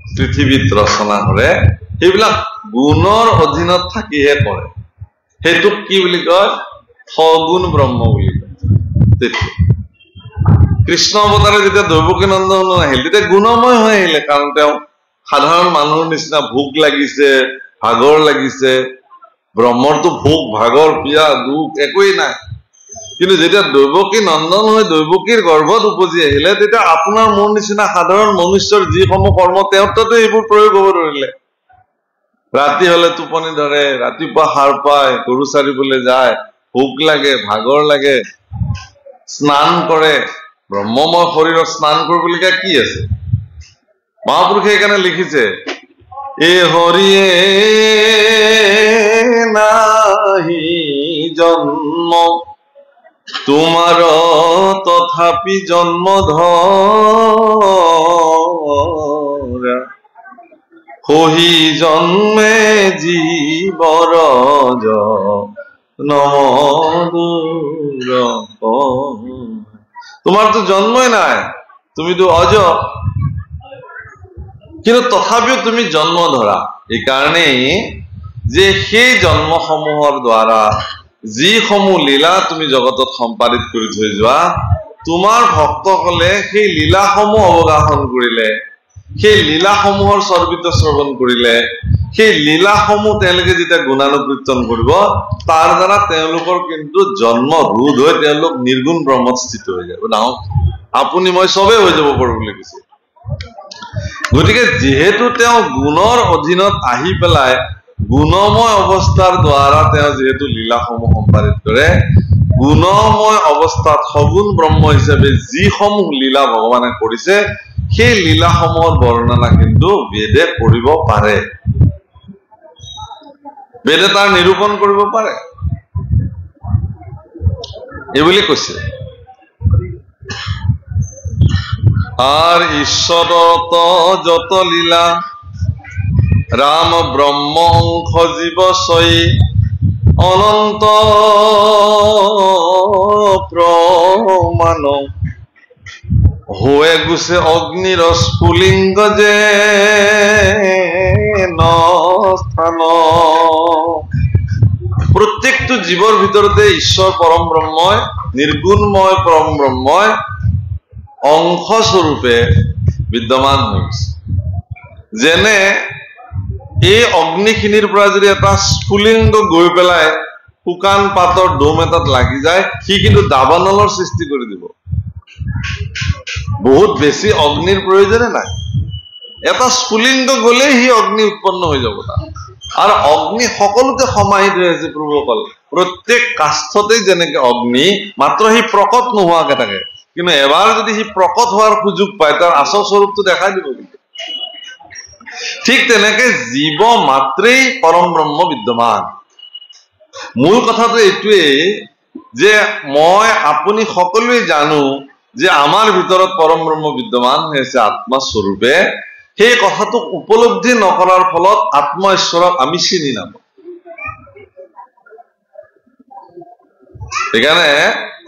পৃথিৱীত ৰচনা কৰে সেইবিলাক গুণৰ অধীনত থাকিহে কৰে সেইটোক কি বুলি কয় সগুণ ব্ৰহ্ম বুলি কয় কৃষ্ণ অৱতাৰে যেতিয়া দৈৱকী নন্দন আহিল তেতিয়া গুণময় হৈ আহিলে কাৰণ তেওঁ সাধাৰণ মানুহৰ নিচিনা ভোক লাগিছে ভাগৰ লাগিছে ব্ৰহ্মৰটো ভোক ভাগৰ পিয়া দুখ একোৱেই নাই কিন্তু যেতিয়া দৈৱকী নন্দন হৈ দৈৱকীৰ গৰ্ভত উপজি আহিলে তেতিয়া আপোনাৰ মোৰ নিচিনা সাধাৰণ মনুষ্যৰ যিসমূহ কৰ্ম তেওঁৰ তাতে এইবোৰ প্ৰয়োগ হ'ব ধৰিলে ৰাতি হলে টোপনি ধৰে ৰাতিপুৱা সাৰ পায় গৰু চাৰিবলৈ যায় ভোক লাগে ভাগৰ লাগে স্নান কৰে ব্ৰহ্মময় শৰীৰত স্নান কৰিবলগীয়া কি আছে মহাপুৰুষে সেইকাৰণে লিখিছে এ হৰিয়ে নাহি জন্ম তোমাৰ তথাপি জন্ম ধৰা হহি জন্মে জীৱৰ তোমার তো জন্মই নাই তুমি তো অজ কিন্তু তথাপিও তুমি জন্ম ধরা এই কারণে যে সেই জন্মসমূহৰ দ্বাৰা যিসমূহ লীলা তুমি জগতত সম্পাদিত কৰি থৈ যোৱা তোমাৰ ভক্তসকলে সেই লীলাসমূহ অৱগাহন কৰিলে সেই লীলাসমূহৰ চৰ্বিত শ্ৰৱণ কৰিলে সেই লীলাসমূহ তেওঁলোকে যেতিয়া গুণানুকীৰ্তন কৰিব তাৰ দ্বাৰা তেওঁলোকৰ কিন্তু জন্ম ৰোধ হৈ তেওঁলোক নিৰ্গুণ ব্ৰহ্মত স্থিত হৈ যাব। নাও আপুনি মই চবেই হৈ যাব পাৰো বুলি কৈছে। গতিকে যেহেতু তেওঁ গুণৰ অধীনত আহি পেলাই গুণময় অৱস্থাৰ দ্বাৰা তেওঁ যেহেতু লীলাসমূহ সম্পাদিত কৰে, গুণময় অৱস্থাত সগুণ ব্ৰহ্ম হিচাপে যিসমূহ লীলা ভগৱানে কৰিছে সেই লীলাসমূহৰ বৰ্ণনা কিন্তু বেদে কৰিব পাৰে, বেদে তাৰ নিৰূপণ কৰিব পাৰে এইবুলি কৈছে। আর ঈশ্বরত যত লীলা রাম ব্রহ্ম অংশ জীব সই অনন্ত প্রমাণ হয়ে গুছে অগ্নির স্ফুলিঙ্গ যে স্থান। প্রত্যেকটো জীবর ভিতরতে ঈশ্বর পরম ব্রহ্ময় নির্গুণময় পরম ব্রহ্ময় অংশ স্বরূপে বিদ্যমান হয়েছে। যেনে এই অগ্নিখিনিৰ পৰা যদি এটা স্ফুলিঙ্গ গৈ পেলাই শুকান পাতৰ ডোম এটাত লাগি যায়, সি কিন্তু দাবানলৰ সৃষ্টি কৰি দিব। বহুত বেছি অগ্নিৰ প্ৰয়োজনে নাই, এটা স্ফুলিঙ্গ গলেই সি অগ্নি উৎপন্ন হৈ যাব। আৰ অগ্নি সকলোতে সমাহিত হৈ আছে প্ৰভুসকল, প্ৰত্যেক কাষ্ঠতেই যেনেকে অগ্নি, মাত্ৰ সি প্ৰকট নোহোৱাকে থাকে। কিন্তু এবাৰ যদি সি প্ৰকট হোৱাৰ সুযোগ পায় তাৰ আচল স্বৰূপটো দেখাই দিব। ঠিক তেনেকে জীৱ মাত্ৰেই পৰম ব্ৰহ্ম বিদ্যমান। মূল কথাটো এইটোৱেই যে মই আপুনি সকলোৱে জানো যে আমাৰ ভিতৰত পৰম ব্ৰহ্ম বিদ্যমান হৈ আছে আত্মা স্বৰূপে। সেই কথাটোক উপলব্ধি নকৰাৰ ফলত আত্মা ঈশ্বৰক আমি চিনি নাপাওঁ। সেইকাৰণে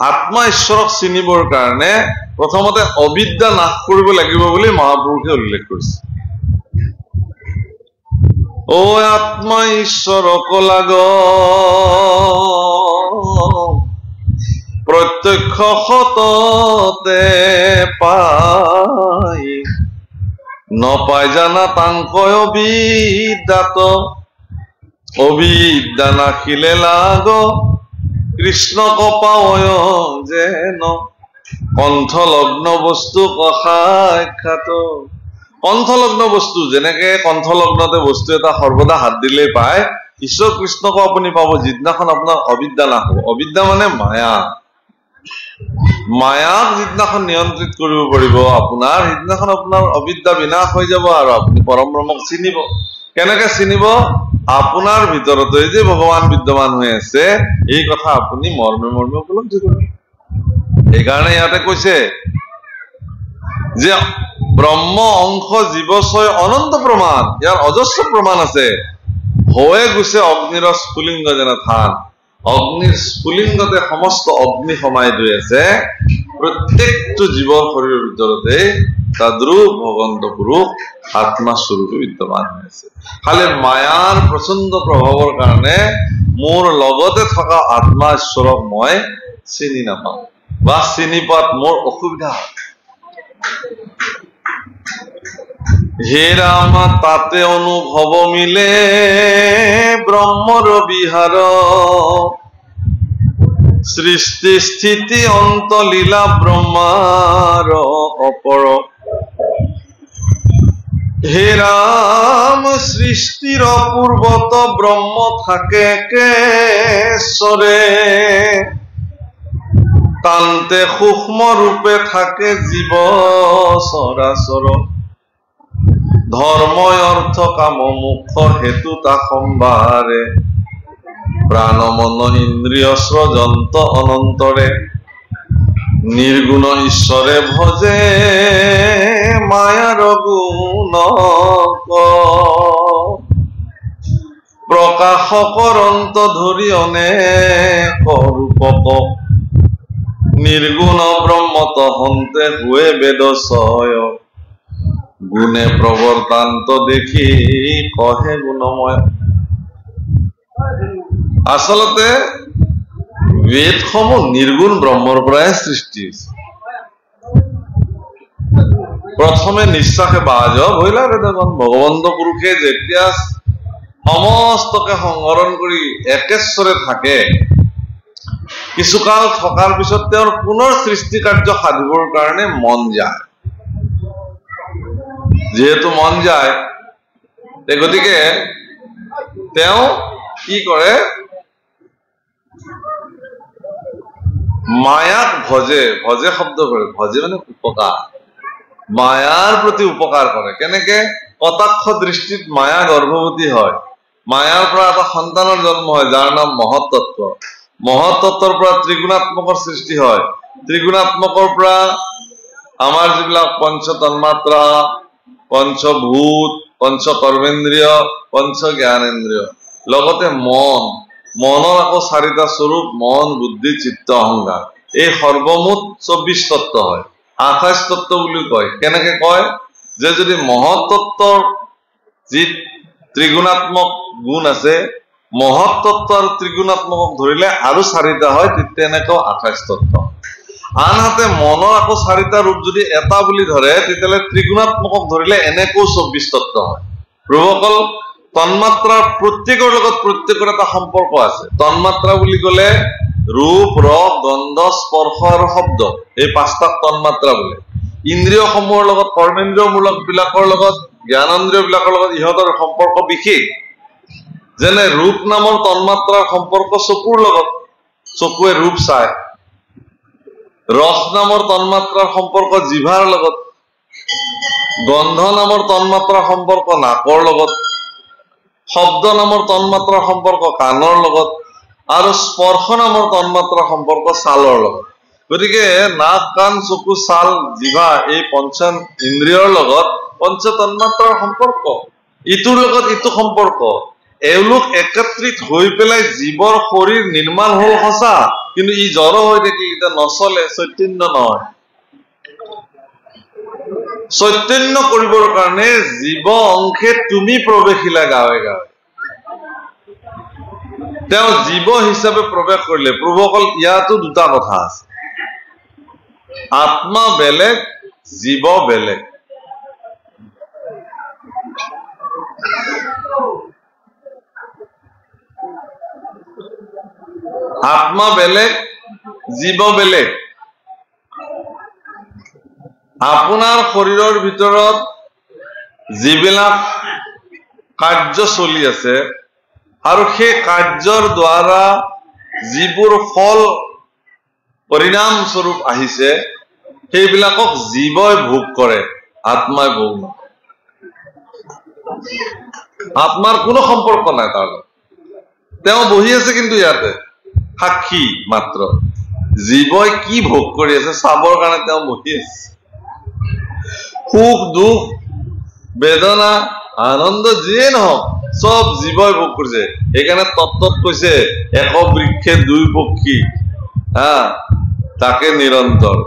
আত্মা ঈশ্বৰক চিনিবৰ কাৰণে প্ৰথমতে অবিদ্যা নাশ কৰিব লাগিব বুলি মহাপুৰুষে উল্লেখ কৰিছে। ও আত্মা ঈশ্বৰক লাগ প্ৰত্যক্ষ সততে পাই, নপাই জানা তাংকয় অবিদ্যাত, অবিদ্যা নাখিলে লাগ কৃষ্ণ কপায় যেন কণ্ঠলগ্ন বস্তু সাক্ষাৎ। কণ্ঠলগ্ন বস্তু যেনেকে কণ্ঠলগ্নতে বস্তু এটা সৰ্বদা হাত দিলেই পায়, ঈশ্বৰ কৃষ্ণকো আপুনি পাব যিদিনাখন আপোনাৰ অবিদ্যা নাশ হ'ব। অবিদ্যা মানে মায়া, মায়াক যিদিনাখন নিয়ন্ত্ৰিত কৰিব পাৰিব আপোনাৰ, সিদিনাখন আপোনাৰ অবিদ্যা বিনাশ হৈ যাব আৰু আপুনি পৰম ব্ৰহ্মক চিনিব। কেনেকে চিনিব? আপোনাৰ ভিতৰতে যে ভগৱান বিদ্যমান হৈ আছে এই কথা আপুনি মৰ্মে মৰ্মে উপলব্ধি কৰিব। সেইকাৰণে ইয়াতে কৈছে যে ব্ৰহ্ম অংশ জীৱশয় অনন্ত প্ৰমাণ, ইয়াৰ অজস্ৰ প্ৰমাণ আছে। হৈ গৈছে অগ্নিৰ স্ফুলিঙ্গ যেনে থান, অগ্নিৰ স্ফুলিঙ্গতে সমস্ত অগ্নি সমাহিত হৈ আছে। প্ৰত্যেকটো জীৱৰ শৰীৰৰ ভিতৰতে তদ্ৰূপ ভগৱন্ত পুৰুষ আত্মা স্বৰূপে বিদ্যমান হৈ আছে। খালি মায়াৰ প্ৰচণ্ড প্ৰভাৱৰ কাৰণে মোৰ লগতে থকা আত্মা ঈশ্বৰক মই চিনি নাপাওঁ বা চিনি পোৱাত মোৰ অসুবিধা হয়। হে ৰাম তাতে অনুভৱ মিলে ব্ৰহ্মৰ বিহাৰ, সৃষ্টি স্থিতি অন্ত লীলা ব্ৰহ্মাৰ অপৰ। হে ৰাম সৃষ্টিৰ অপূৰ্বত ব্ৰহ্ম থাকে কেশৰে, কান্তে সূক্ষ্ম ৰূপে থাকে জীৱ চৰাচৰ। ধৰ্ম অৰ্থ কাম মুখ্য হেতু তা সম্ভাৰে, প্ৰাণ মন ইন্দ্ৰিয় স্ৰজন্ত অনন্তৰে। নিৰ্গুণ ঈশ্বৰে ভজে মায়াৰ গুণ, প্ৰকাশকৰ অন্ত ধৰি অনেক ৰূপক। নিৰ্গুণ ব্ৰহ্মত হন্তে হুৱে বেদশয়, গুণে প্ৰৱৰ্তান্ত দেখি কহে গুণময়। আচলতে বেদসমূহ নিৰ্গুণ ব্ৰহ্মৰ পৰাই সৃষ্টি হৈছে। প্ৰথমে নিশ্বাসে বাজ ভৈলা বেদগণ, ভগৱন্ত পুৰুষে যেতিয়া সমস্তকে সংহৰণ কৰি একেশ্বৰে থাকে কিছুকাল থকাৰ পিছত তেওঁৰ পুনৰ সৃষ্টি কাৰ্য সাধিবৰ কাৰণে মন যায় যেহেতু মন যায় গতিকে তেওঁ কি কৰে মায়াক ভজে ভজে শব্দ কৰে ভজে মানে উপকাৰ মায়াৰ প্ৰতি উপকাৰ কৰে কেনেকে কটাক্ষ দৃষ্টিত মায়া গৰ্ভৱতী হয় মায়াৰ পৰা এটা সন্তানৰ জন্ম হয় যাৰ নাম মহত্তত্ব মহত্তত্বৰ পৰা ত্ৰিগুণাত্মকৰ সৃষ্টি হয় ত্ৰিগুণাত্মকৰ পৰা আমাৰ যিবিলাক পঞ্চ তন্মাত্ৰা পঞ্চভূত পঞ্চ কৰ্মেন্দ্ৰিয় পঞ্চ জ্ঞানেন্দ্ৰিয় লগতে মন মনৰ আকৌ চাৰিটা স্বৰূপ মন বুদ্ধি চিত্ত অহংকাৰ এই সৰ্বমুঠ 24 তত্ত্ব হয় 28 তত্ত্ব বুলি কয় কেনেকে কয় যে যদি মহত্তত্বৰ যি ত্ৰিগুণাত্মক গুণ আছে মহত্তত্ব আৰু ত্ৰিগুণাত্মকক ধৰিলে আৰু চাৰিটা হয় তেনেকৈ 28 তত্ত্ব আনহাতে মনৰ আকৌ চাৰিটা ৰূপ যদি এটা বুলি ধৰে তেতিয়ালে ত্ৰিগুণাত্মকক ধৰিলে এনেকৈ 24 তত্ত্ব হয় প্ৰভুসকল তন্মাত্ৰাৰ প্ৰত্যেকৰ লগত প্ৰত্যেকৰ এটা সম্পৰ্ক আছে তন্মাত্ৰা বুলি ক'লে ৰূপ ৰস গন্ধ স্পৰ্শ আৰু শব্দ এই পাঁচটা তন্মাত্ৰা বোলে ইন্দ্ৰিয়সমূহৰ লগত কৰ্মেন্দ্ৰিয়মূলক বিলাকৰ লগত জ্ঞানেন্দ্ৰিয় বিলাকৰ লগত ইহঁতৰ সম্পৰ্ক বিশেষ যেনে ৰূপ নামৰ তন্মাত্ৰাৰ সম্পৰ্ক চকুৰ লগত চকুৱে ৰূপ চায় ৰস নামৰ তন্মাত্ৰাৰ সম্পৰ্ক জিভাৰ লগত গন্ধ নামৰ তন্মাত্ৰাৰ সম্পৰ্ক নাকৰ লগত শব্দ নামৰ তন্মাত্ৰাৰ সম্পৰ্ক কাণৰ লগত আৰু স্পৰ্শ নামৰ তন্মাত্ৰাৰ সম্পৰ্ক ছালৰ লগত গতিকে নাক কাণ চকু ছাল জিভা এই পঞ্চ ইন্দ্ৰিয়ৰ লগত পঞ্চ তন্মাত্ৰাৰ সম্পৰ্ক ইটোৰ লগত ইটো সম্পৰ্ক এওঁলোক একত্ৰিত হৈ পেলাই জীৱৰ শৰীৰ নিৰ্মাণ হল সঁচা কিন্তু ই জড় হৈ থাকি এটা নচলে চৈতন্য নহয় চৈতন্য কৰিবৰ কাৰণে জীৱ অংশে তুমি প্ৰৱেশিলা গাঁৱে গাঁৱে তেওঁ জীৱ হিচাপে প্ৰৱেশ কৰিলে প্ৰভুসকল ইয়াতো দুটা কথা আছে আত্মা বেলেগ জীৱ বেলেগ আত্মা বেলেগ জীৱ বেলেগ আপোনাৰ শৰীৰৰ ভিতৰত যিবিলাক কাৰ্য চলি আছে আৰু সেই কাৰ্যৰ দ্বাৰা যিবোৰ ফল পৰিণাম স্বৰূপ আহিছে সেইবিলাকক জীৱই ভোগ কৰে আত্মাই ভোগ নকৰে আত্মাৰ কোনো সম্পৰ্ক নাই তাৰ লগত তেওঁ বহি আছে কিন্তু ইয়াতে সাক্ষী মাত্ৰ জীৱই কি ভোগ কৰি আছে চাবৰ কাৰণে তেওঁ বহি আছে সুখ দুখ বেদনা আনন্দ যিয়ে নহওক সব জীৱই ভোগ কৰিছে সেইকাৰণে তত্ত্বত কৈছে এক বৃক্ষে দুই পক্ষী তাকে নিৰন্তৰ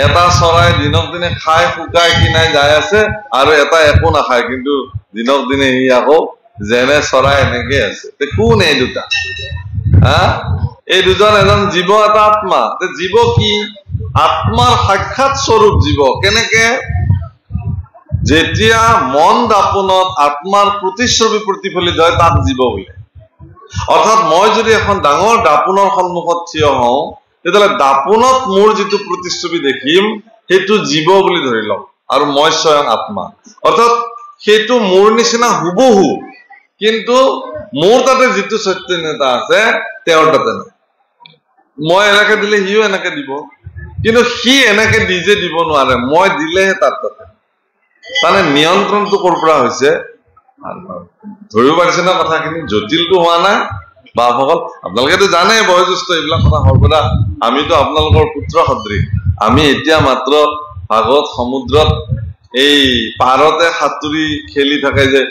এটা চৰাই দিনক দিনে খাই শুকাই কিনাই যাই আছে আৰু এটা একো নাখায় কিন্তু দিনক দিনে সি আকৌ যেনে চৰাই এনেকে আছে কোন এই দুটা এই দুজন এজন জীৱ এটা আত্মা জীৱ কি আত্মাৰ সাক্ষাৎ স্বৰূপ জীৱ কেনেকে যেতিয়া মন দাপনত আত্মাৰ প্ৰতিচ্ছবি প্ৰতিফলিত হয় তাক জীৱ বোলে অৰ্থাৎ মই যদি এখন ডাঙৰ দাপোনৰ সন্মুখত থিয় হওঁ তেতিয়াহ'লে দাপোনত মোৰ যিটো প্ৰতিচ্ছবি দেখিম সেইটো জীৱ বুলি ধৰি লওক আৰু মই স্বয়ং আত্মা অৰ্থাৎ সেইটো মোৰ নিচিনা হুবহু কিন্তু মোৰ তাতে যিটো চৈতন্যতা আছে তেওঁৰ তাতে নাই মই এনেকে দিলে সিও এনেকে দিব কিন্তু সি এনেকে নিজে দিব নোৱাৰে মই দিলেহে তাৰ তাতে মানে নিয়ন্ত্ৰণটো কৰ পৰা হৈছে ধৰিব পাৰিছে না কথাখিনি জটিলটো হোৱা নাই বাপসকল আপোনালোকেতো জানে বয়োজ্যেষ্ঠ এইবিলাক কথা সৰ্বদা আমিতো আপোনালোকৰ পুত্ৰ সদৃশ আমি এতিয়া মাত্ৰ ভাগৱত সমুদ্ৰত এই পাৰতে সাঁতুৰি খেলি থাকে যে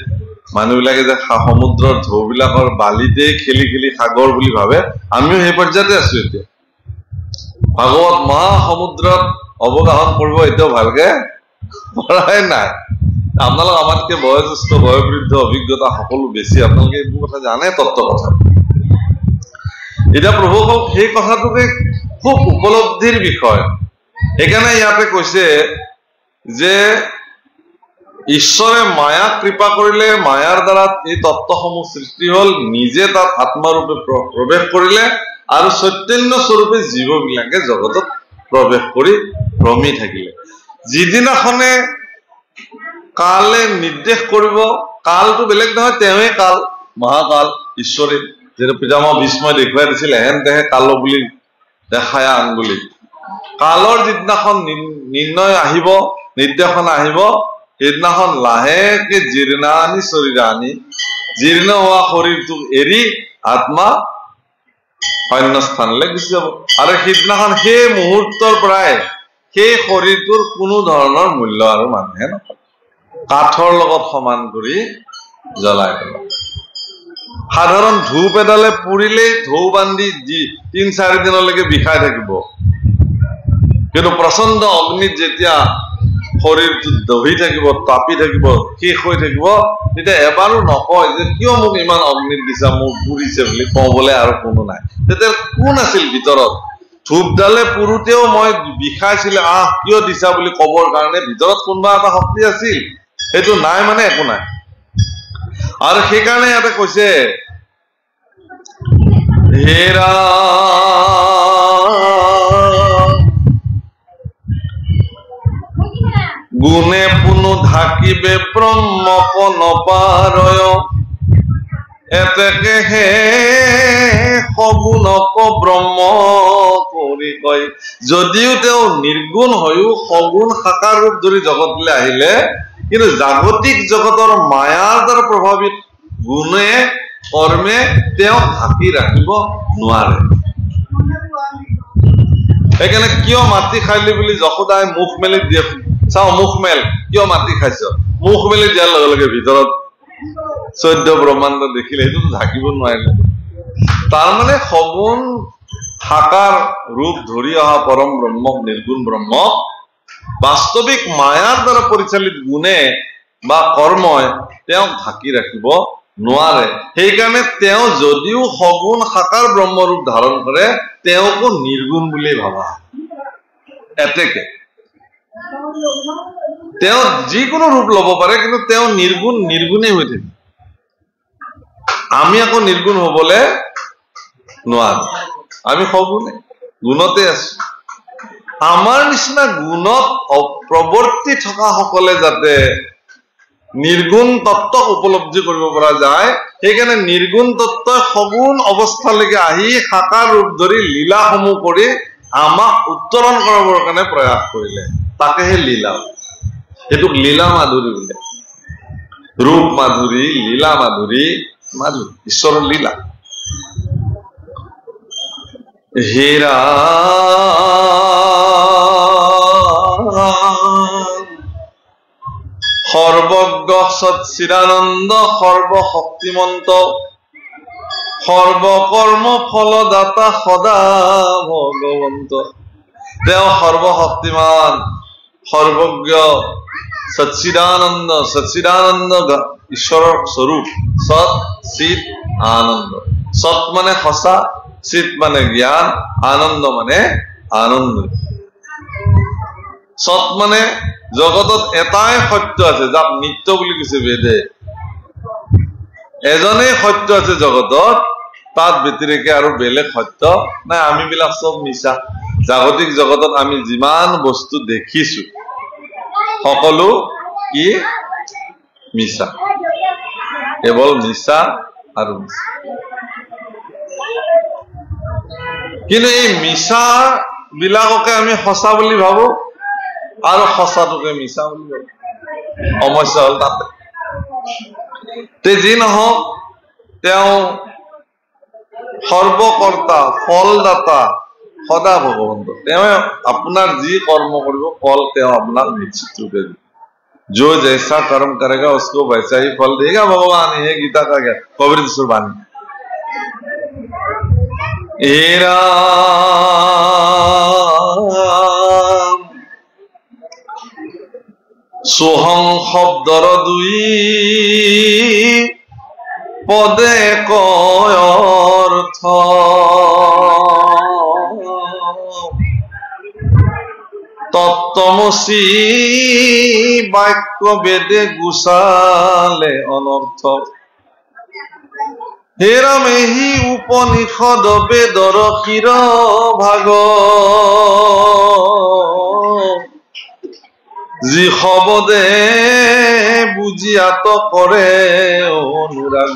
মানুহবিলাকে যে সমুদ্ৰৰ ঢৌবিলাকৰ বালিতে খেলি খেলি সাগৰ বুলি ভাবে আমিও সেই পৰ্যায়তে আছো এতিয়া ভাগৱত মহাসমুদ্ৰত অৱগাহন কৰিব এতিয়াও ভালকে পঢ়াই নাই আপোনালোক আমাতকে বয়োজ্যেষ্ঠ বয়োবৃদ্ধ অভিজ্ঞতা সকলো বেছি আপোনালোকে এইবোৰ কথা জানে তত্ত্ব কথা এতিয়া প্ৰভুসকল সেই কথাটোকে খুব উপলব্ধিৰ বিষয় সেইকাৰণে ইয়াতে কৈছে যে ঈশ্বৰে মায়াক কৃপা কৰিলে, মায়াৰ দ্বাৰা এই তত্ত্বসমূহ সৃষ্টি হল, নিজে তাত আত্মাৰূপে প্ৰৱেশ কৰিলে আৰু চৈতন্য স্বৰূপে জীৱবিলাকে জগতত প্ৰৱেশ কৰি ভ্ৰমি থাকিলে। যিদিনাখনে কালে নিৰ্দেশ কৰিব, কালটো বেলেগ নহয়, তেওঁৱে কাল, মহাকাল ঈশ্বৰে, যেনে পিতামহ ভীষ্মই দেখুৱাই দিছিল এহেন তেহে কাল বুলি দেখায়া আঙ্গুলি। কালৰ যিদিনাখন নিৰ্ণয় আহিব, নিৰ্দেশনা আহিব, সেইদিনাখন লাহেকে জীৰ্ণানি শৰীৰানি, জীৰ্ণ হোৱা শৰীৰটোক এৰি আত্মা অন্য স্থানলৈ গুচি যাব। আৰু সেইদিনাখন সেই মুহূৰ্তৰ পৰাই সেই শৰীৰটোৰ কোনো ধৰণৰ মূল্য আৰু মানুহে নকৰে, কাঠৰ লগত সমান কৰি জ্বলাই পেলাব। সাধাৰণ ধূপ এডালে পুৰিলেই ঢৌ বান্ধি ৩-৪ দিনলৈকে বিষাই থাকিব, কিন্তু প্ৰচণ্ড অগ্নিত যেতিয়া শৰীৰটো দহি থাকিব, তাপি থাকিব, শেষ হৈ থাকিব, তেতিয়া এবাৰো নকয় যে কিয় মোক ইমান অগ্নিত দিছা, মোক পুৰিছে বুলি কবলৈ আৰু কোনো নাই। তেতিয়া কোন আছিল ভিতৰত? ধূপডালে পুৰোতেও মই বিষাইছিলে, কিয় দিছা বুলি কবৰ কাৰণে ভিতৰত কোনোবা এটা শক্তি আছিল, সেইটো নাই মানে একো নাই। আৰু সেইকাৰণে ইয়াতে কৈছে হেৰা গুণে পুনু ঢাকিবে ব্ৰহ্মক নপাৰয়, এতেকে হে সগুণক ব্ৰহ্ম কৰি কয়। যদিও তেওঁ নিৰ্গুণ হৈও সগুণ সাকাৰ ৰূপ ধৰি জগতলৈ আহিলে, কিন্তু জাগতিক জগতৰ মায়াৰ দ্বাৰা প্ৰভাৱিত গুণে কৰ্মে তেওঁক ঢাকি ৰাখিব নোৱাৰে। সেইকাৰণে কিয় মাটি খাইলি বুলি যশোদাই মুখ মেলি দিয়ে, চাও মুখ মেল, কিয় মাটি খাইছ, মুখ মেলি দিয়াৰ লগে লগে ভিতৰত 14 ব্ৰহ্মাণ্ড দেখিলে, সেইটোতো ঢাকিব নোৱাৰিলে। তাৰমানে সগুণ সাকাৰ ৰূপ ধৰি অহা পৰম ব্ৰহ্মক, নিৰ্গুণ ব্ৰহ্মক বাস্তৱিক মায়াৰ দ্বাৰা পৰিচালিত গুণে বা কৰ্মই তেওঁক ঢাকি ৰাখিব নোৱাৰে। সেইকাৰণে তেওঁ যদিও সগুণ সাকাৰ ব্ৰহ্মৰূপ ধাৰণ কৰে, তেওঁকো নিৰ্গুণ বুলিয়ে ভাবা। এতেকে তেওঁ যিকোনো ৰূপ লব পাৰে, কিন্তু তেওঁ নিৰ্গুণ, নিৰ্গুণেই হৈ থাকে। আমি আকৌ নিৰ্গুণ হবলৈ নোৱাৰো, আমি সগুণে গুণতে আছো। আমাৰ নিচিনা গুণত প্ৰৱৰ্তি থকা সকলে যাতে নিৰ্গুণ তত্ত্বক উপলব্ধি কৰিব পৰা যায়, সেইকাৰণে নিৰ্গুণ তত্ত্বই সগুণ অৱস্থালৈকে আহি সাকাৰ ৰূপ ধৰি লীলাসমূহ কৰি আমাক উত্তৰণ কৰাবৰ কাৰণে প্ৰয়াস কৰিলে, তাকেহে লীলা। সেইটোক লীলা মাধুৰী বোলে। ৰূপ মাধুৰী, লীলা মাধুৰী, মাধুৰী ঈশ্বৰৰ লীলা। হেৰা সৰ্বজ্ঞ সচ্চিদানন্দ সৰ্বশক্তিমন্ত সৰ্বকৰ্ম ফলদাতা সদা ভগৱন্ত। তেওঁ সৰ্বশক্তিমান, সৰ্বজ্ঞ, সচ্চিদানন্দ, সচ্চিদানন্দ ঈশ্বৰৰ স্বৰূপ, সৎ চিত আনন্দ। সৎ মানে সঁচা, চিত মানে জ্ঞান, আনন্দ মানে আনন্দ। সৎ মানে জগতত এটাই সত্য আছে, যাক নিত্য বুলি কৈছে বেদে। এজনেই সত্য আছে জগতত, তাত ব্যতিৰেকে আৰু বেলেগ সত্য নাই। আমি বিলাক চব মিছা। জাগতিক জগতত আমি যিমান বস্তু দেখিছো সকলো কি মিছা, কেৱল মিছা আৰু মিছা। কিন্তু এই মিছা বিলাককে আমি সঁচা বুলি ভাবো আৰু সঁচাটোকে মিছা বুলি ভাবো। সমস্যা হল তাতে। যি নহওক, তেওঁ সৰ্বকৰ্তা, ফলদাতা, সদা ভগৱন্ত। তেওঁ আপোনাৰ যি কৰ্ম কৰিব, ফল তেওঁ আপোনাক নিশ্চিত ৰূপে দিব। जो जैसा कर्म करेगा उसको वैसा ही फल देगा भगवान। ये गीता का क्या कबीर सुरबानी। সোহং শব্দৰ দুই পদে কয় অৰ্থ, তত্ত্ব তমসী বাক্য বেদে গুচালে অনৰ্থ হে ৰাম এহি উপনিষদ বেদৰ শিৰ ভাগ যি শবদে বুজিয়াত কৰে অনুৰাগ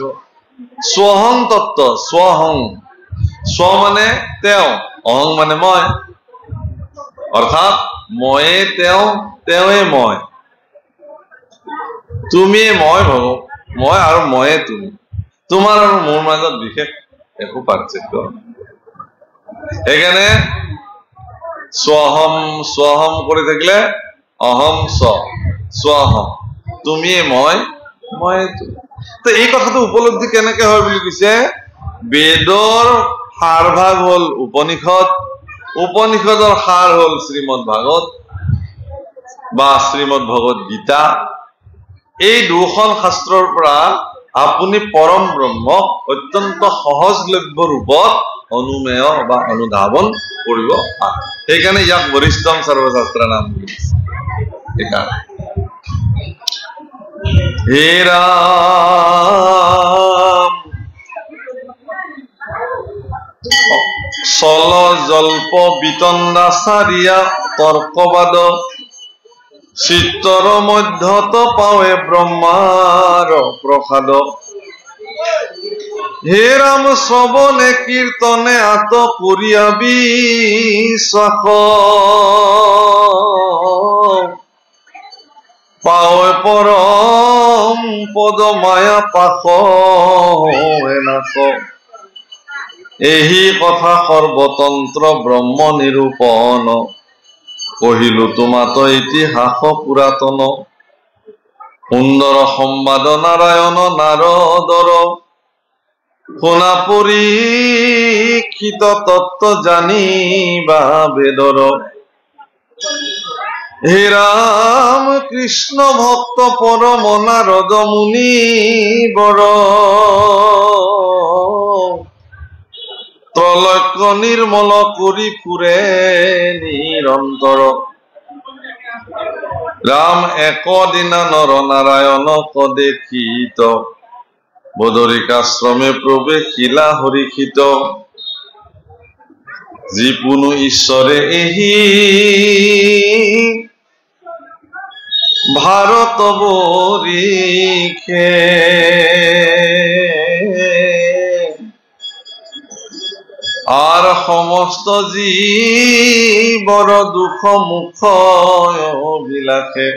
স্বহং তত্ত্ব স্বহং স্ব মানে তেওঁ অহং মানে মই অৰ্থাৎ ময়ে তেওঁ তেওঁৱে মই তুমি মই ভগ মই আৰু ময়ে তুমি তোমাৰ আৰু মোৰ মাজত বিশেষ একো পাৰ্থক্য সেইকাৰণে স্বহম স্বহম কৰি থাকিলে অহম স্বহম তুমি মই মই তুমি তো এই কথাটো উপলব্ধি কেনেকে হয় বুলি কৈছে বেদৰ সাৰভাগ হল উপনিষদ উপনিষদৰ সাৰ হল শ্ৰীমদ ভাগৱত বা শ্ৰীমদ ভগৱত গীতা এই দুখন শাস্ত্ৰৰ পৰা আপুনি পৰম ব্ৰহ্মক অত্যন্ত সহজলভ্য ৰূপত অনুমেয় বা অনুধাৱন কৰিব পাৰে সেইকাৰণে ইয়াক বৰিষ্ঠম সৰ্বশাস্ত্ৰ নাম সেইকাৰণে হে ৰাম চল জল্প বিতন্দাচাৰিয়া তৰ্কবাদ চিত্তৰ মধ্যত পাৱে ব্ৰহ্মাৰ প্ৰসাদ হে ৰাম শ্ৰৱণে কীৰ্তনে আত কৰিয়া বিশ্বাস পাৱে পৰম পদ মায়া পাশ নাশ এহি কথা সৰ্বতন্ত্ৰ ব্ৰহ্ম নিৰূপণ কহিলো তোমাত ইতিহাস পুৰাতন সুন্দৰ সম্বাদ নাৰায়ণ নাৰদৰ শুনা পৰীক্ষিত তত্ত্ব জানিবা বেদৰ হে ৰাম কৃষ্ণ ভক্ত পৰম নাৰদ মুনি বৰ ত্ৰৈলোক্য নিৰ্মল কৰি ফুৰে নিৰন্তৰ ৰাম একদিনা নৰ নাৰায়ণক দেখিত বদৰিকাশ্ৰমে প্ৰৱেশিলা হৰিষিত যিকোনো ঈশ্বৰে এহি ভাৰত বৰিষে আর সমস্ত জীবর দুঃখ মুখ বিলাসে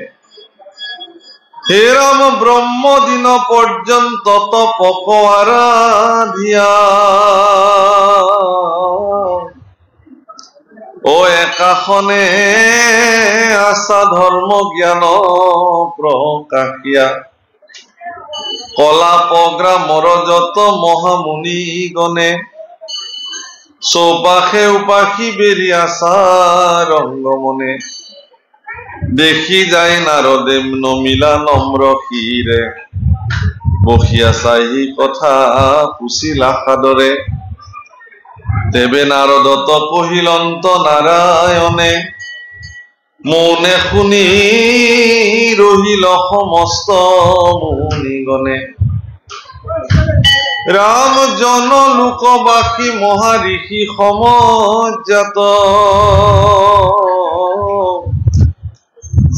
হে রাম ব্রহ্ম দিন পর্যন্ত তপক আরাধিয়া ও একাশনে আশা ধর্ম জ্ঞান প্রকাশিয়া কলা প্রগ্রামর যত মহামুনি গণে চৌপাশে উপাসী বেরি আশা রঙ্গমনে দেখি যায় নারদে নমিলা নম্র ক্ষীরে বসিয়া চাহি কথা পুছিলা সাদরে দেবে নারদত কহিলন্ত নারায়ণে মৌনে শুনি রহিল সমস্ত মুনিগণে রাম জন লোকবাসী মহাঋষি সমজাত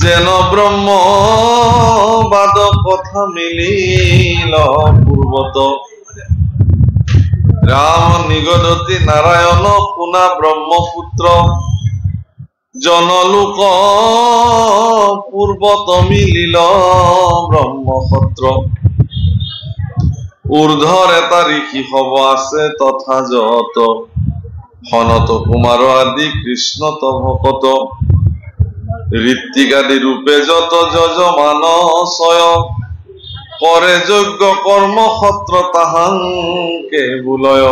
যেন ব্রহ্মবাদ কথা মিলিল পূর্বত রাম নিগদতি নারায়ণ শুনা ব্রহ্মপুত্র জনলোক পূর্বত মিলিল ব্ৰহ্মসত্ৰ ঊৰ্ধ্বৰ এটা ঋষি হব আছে তথা যত সনত কুমাৰ আদি কৃষ্ণ ভকত ঋত্বিকাদি ৰূপে যত যজমান ছয় কৰে যজ্ঞ কৰ্ম সত্ৰ তাহাংকে বুলয়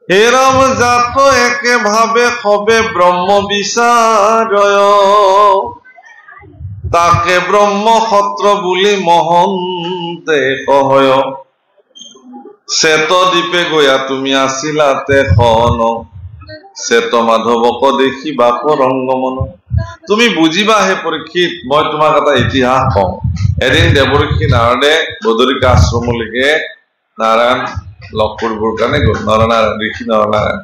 হে ৰাম জাত একে ভাবে সবে ব্ৰহ্ম বিচাৰয় তাকে ব্ৰহ্ম সত্ৰ বুলি মহন্তে কহয় শ্বেত দ্বীপে গয়া তুমি আছিলাতে খন শ্বেত মাধৱক দেখি বাপ ৰংগমন। তুমি বুজিবা হে পৰীক্ষিত, মই তোমাক এটা ইতিহাস কওঁ। এদিন দেৱৰ্ষি নাৰদে বদৰিকা আশ্ৰমলৈকে নাৰায়ণ লগ কৰিবৰ কাৰণে গ'ল, ঋষি নৰনাৰায়ণ।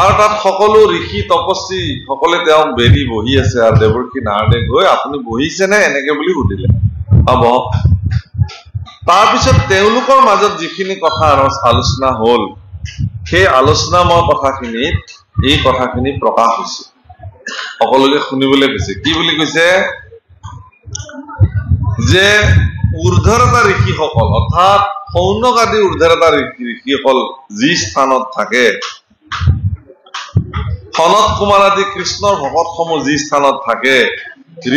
আৰু তাত সকলো ঋষি তপস্বী সকলে তেওঁক বেৰি বহি আছে। আৰু দেৱৰ্ষি নাৰদে গৈ আপুনি বহিছেনে এনেকে বুলি সুধিলে। হব। তাৰপিছত তেওঁলোকৰ মাজত যিখিনি কথা আলোচনা হল, সেই আলোচনাময় কথাখিনিত এই কথাখিনি প্ৰকাশ হৈছে, সকলোকে শুনিবলৈ কৈছে। কি বুলি কৈছে? যে ঊৰ্ধৰেতা ঋষিসকল অৰ্থাৎ শৌনক আদি ঊৰ্ধৰেতা ঋষিসকল যি স্থানত থাকে, সনত কুমাৰ আদি কৃষ্ণৰ ভকতসমূহ যি স্থানত থাকে,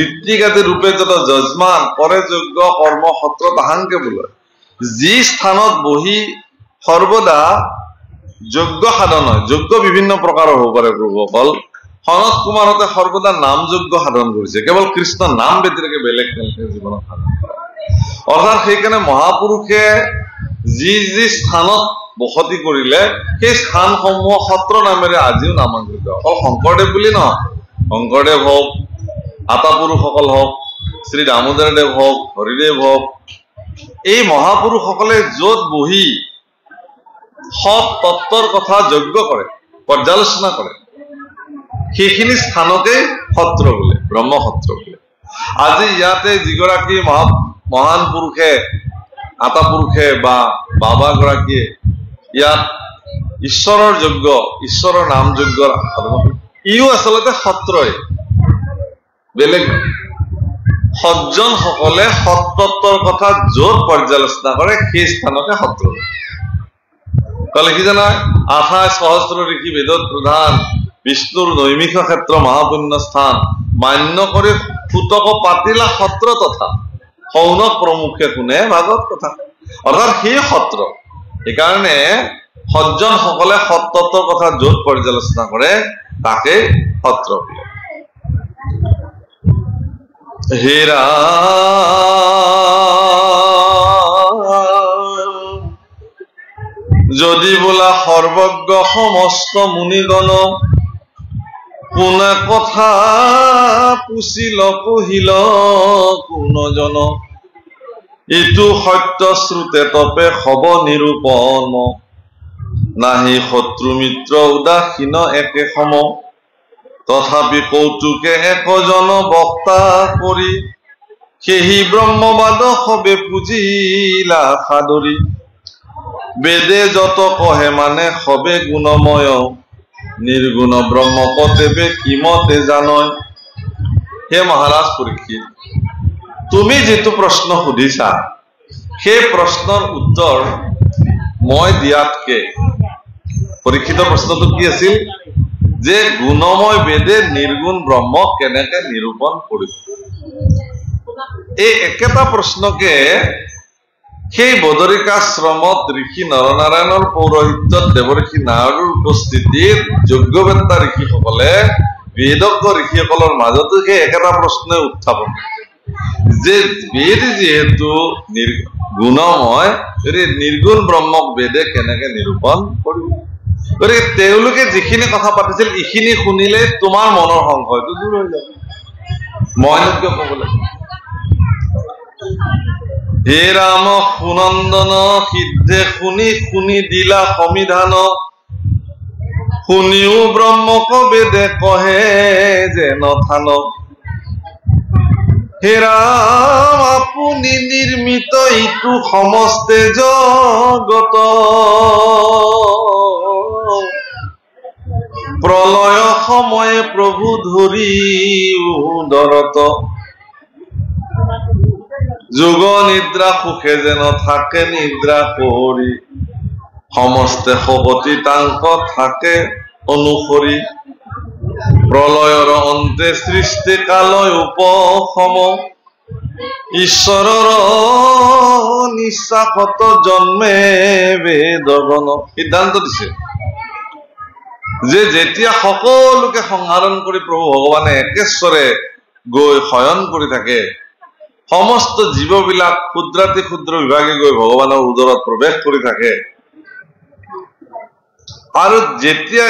ঋত্বিক আদি ৰূপে যত যজমান কৰে যজ্ঞ কৰ্ম সত্ৰ তাহাংকে বোলে, যি স্থানত বহি সৰ্বদা যজ্ঞ সাধন হয়। যজ্ঞ বিভিন্ন প্ৰকাৰৰ হ'ব পাৰে প্ৰভুসকল। সনত কুমাৰতে সৰ্বদা নাম যজ্ঞ সাধন কৰিছে, কেৱল কৃষ্ণ নাম ব্যতিৰেকে বেলেগ জীৱনত সাধন কৰে। অৰ্থাৎ সেইকাৰণে মহাপুৰুষে যি যি স্থানত বসতি কৰিলে, সেই স্থানসমূহ সত্ৰ নামেৰে আজিও নামাঙ্কিত। অকল শংকৰদেৱ বুলি নহয়, শংকৰদেৱ হওক, আতাপুৰুষসকল হওক, শ্ৰী দামোদৰদেৱ হওক, হৰিদেৱ হওক, এই মহাপুৰুষসকলে যত বহি সৎ তত্ত্বৰ কথা যজ্ঞ কৰে, পৰ্যালোচনা কৰে, সেইখিনি স্থানকে সত্ৰ বোলে, ব্ৰহ্মসত্ৰ বোলে। আজি ইয়াতে যিগৰাকী মহান পুৰুষে, আতাপুৰুষে বা বাবা গৰাকীয়ে ইয়াত ঈশ্বৰৰ যজ্ঞ, ঈশ্বৰৰ নাম যজ্ঞৰ ইও আচলতে সত্ৰই, বেলেগ সজ্জন সকলে সত্তত্বৰ কথা যত পৰ্যালোচনা কৰে সেই স্থানকে সত্ৰ। কলে কি জানা? 28 সহস্ৰ ঋষি বেদত প্ৰধান, বিষ্ণুৰ নৈমিষ ক্ষেত্ৰ মহাপুণ্য স্থান, মান্য কৰি ফুটক পাতিলা সত্ৰ তথা, শৌনক প্ৰমুখে শুনে ভাগৱত কথা। অৰ্থাৎ সেই সত্ৰ। সেইকাৰণে সজ্জন সকলে সত্তত্বৰ কথা যত পৰ্যালোচনা কৰে তাকে সত্ৰ বোলে। হেৰা যদি বোলা সৰ্বজ্ঞ সমস্ত মুনিগণ, কোনে কথা পুছিল কহিল কোন জন, ইটো সত্য শ্ৰুতে তপে হব নিৰূপণ, নাহি শত্ৰু মিত্ৰ উদাসীন একে সম, তথাপি কৌতুকে একজন বক্তা কৰি, সেহি ব্ৰহ্মবাদ সবে পুজিলা সাদৰি, বেদে যত কহে মানে সবে গুণময়, নিৰ্গুণ ব্ৰহ্ম কতেবে কিমতে জানয়। হে মহাৰাজ পৰীক্ষিত, তুমি যিটো প্ৰশ্ন সুধিছা, সেই প্ৰশ্নৰ উত্তৰ মই দিয়াতকে, পৰীক্ষিত প্ৰশ্নটো কি আছিল? যে গুণময় বেদে নিৰ্গুণ ব্ৰহ্ম কেনেকে নিৰূপণ কৰিব। এই একেটা প্ৰশ্নকে সেই বদৰিকাশ্ৰমত ঋষি নৰনাৰায়ণৰ পৌৰোহিত্যত দেৱৰ্ষি নাৰদৰ উপস্থিতিত যজ্ঞবেত্তা ঋষিসকলে, বেদজ্ঞ ঋষিসকলৰ মাজতো সেই একেটা প্ৰশ্নে উত্থাপন, যে বেদ যিহেতু গুণময়, নিৰ্গুণ ব্ৰহ্মক বেদে কেনেকে নিৰূপণ কৰিব। গতিকে তেওঁলোকে যিখিনি কথা পাতিছিল, এইখিনি শুনিলে তোমাৰ মনৰ সংশয়টো দূৰ হৈ যাব। মইনো কিয় কব লাগিব? হে ৰাম সুনন্দন সিদ্ধে শুনি শুনি দিলা সমিধান, শুনিও ব্ৰহ্মক বেদে কহে যে নথান। হে ৰাম আপুনি নিৰ্মিত ইটো সমস্তে জগত, প্ৰলয় সময়ে প্ৰভু ধৰি উদৰত, যোগ নিদ্ৰা সুখে যেন থাকে নিদ্ৰা কৰি, সমস্তে সবতি তাংক থাকে অনুসৰি, প্ৰলয়ৰ অন্তে সৃষ্টি কালয় উপশম, ঈশ্বৰৰ নিশ্বাসত জন্মে বেদগণ। সিদ্ধান্ত দিছে যে যেতিয়া সকলোকে সংহাৰণ কৰি প্ৰভু ভগৱানে একেশ্বৰে গৈ শয়ন কৰি থাকে, সমস্ত জীৱবিলাক ক্ষুদ্ৰাতি ক্ষুদ্ৰ বিভাগে গৈ ভগৱানৰ উদৰত প্ৰৱেশ কৰি থাকে, আৰু যেতিয়া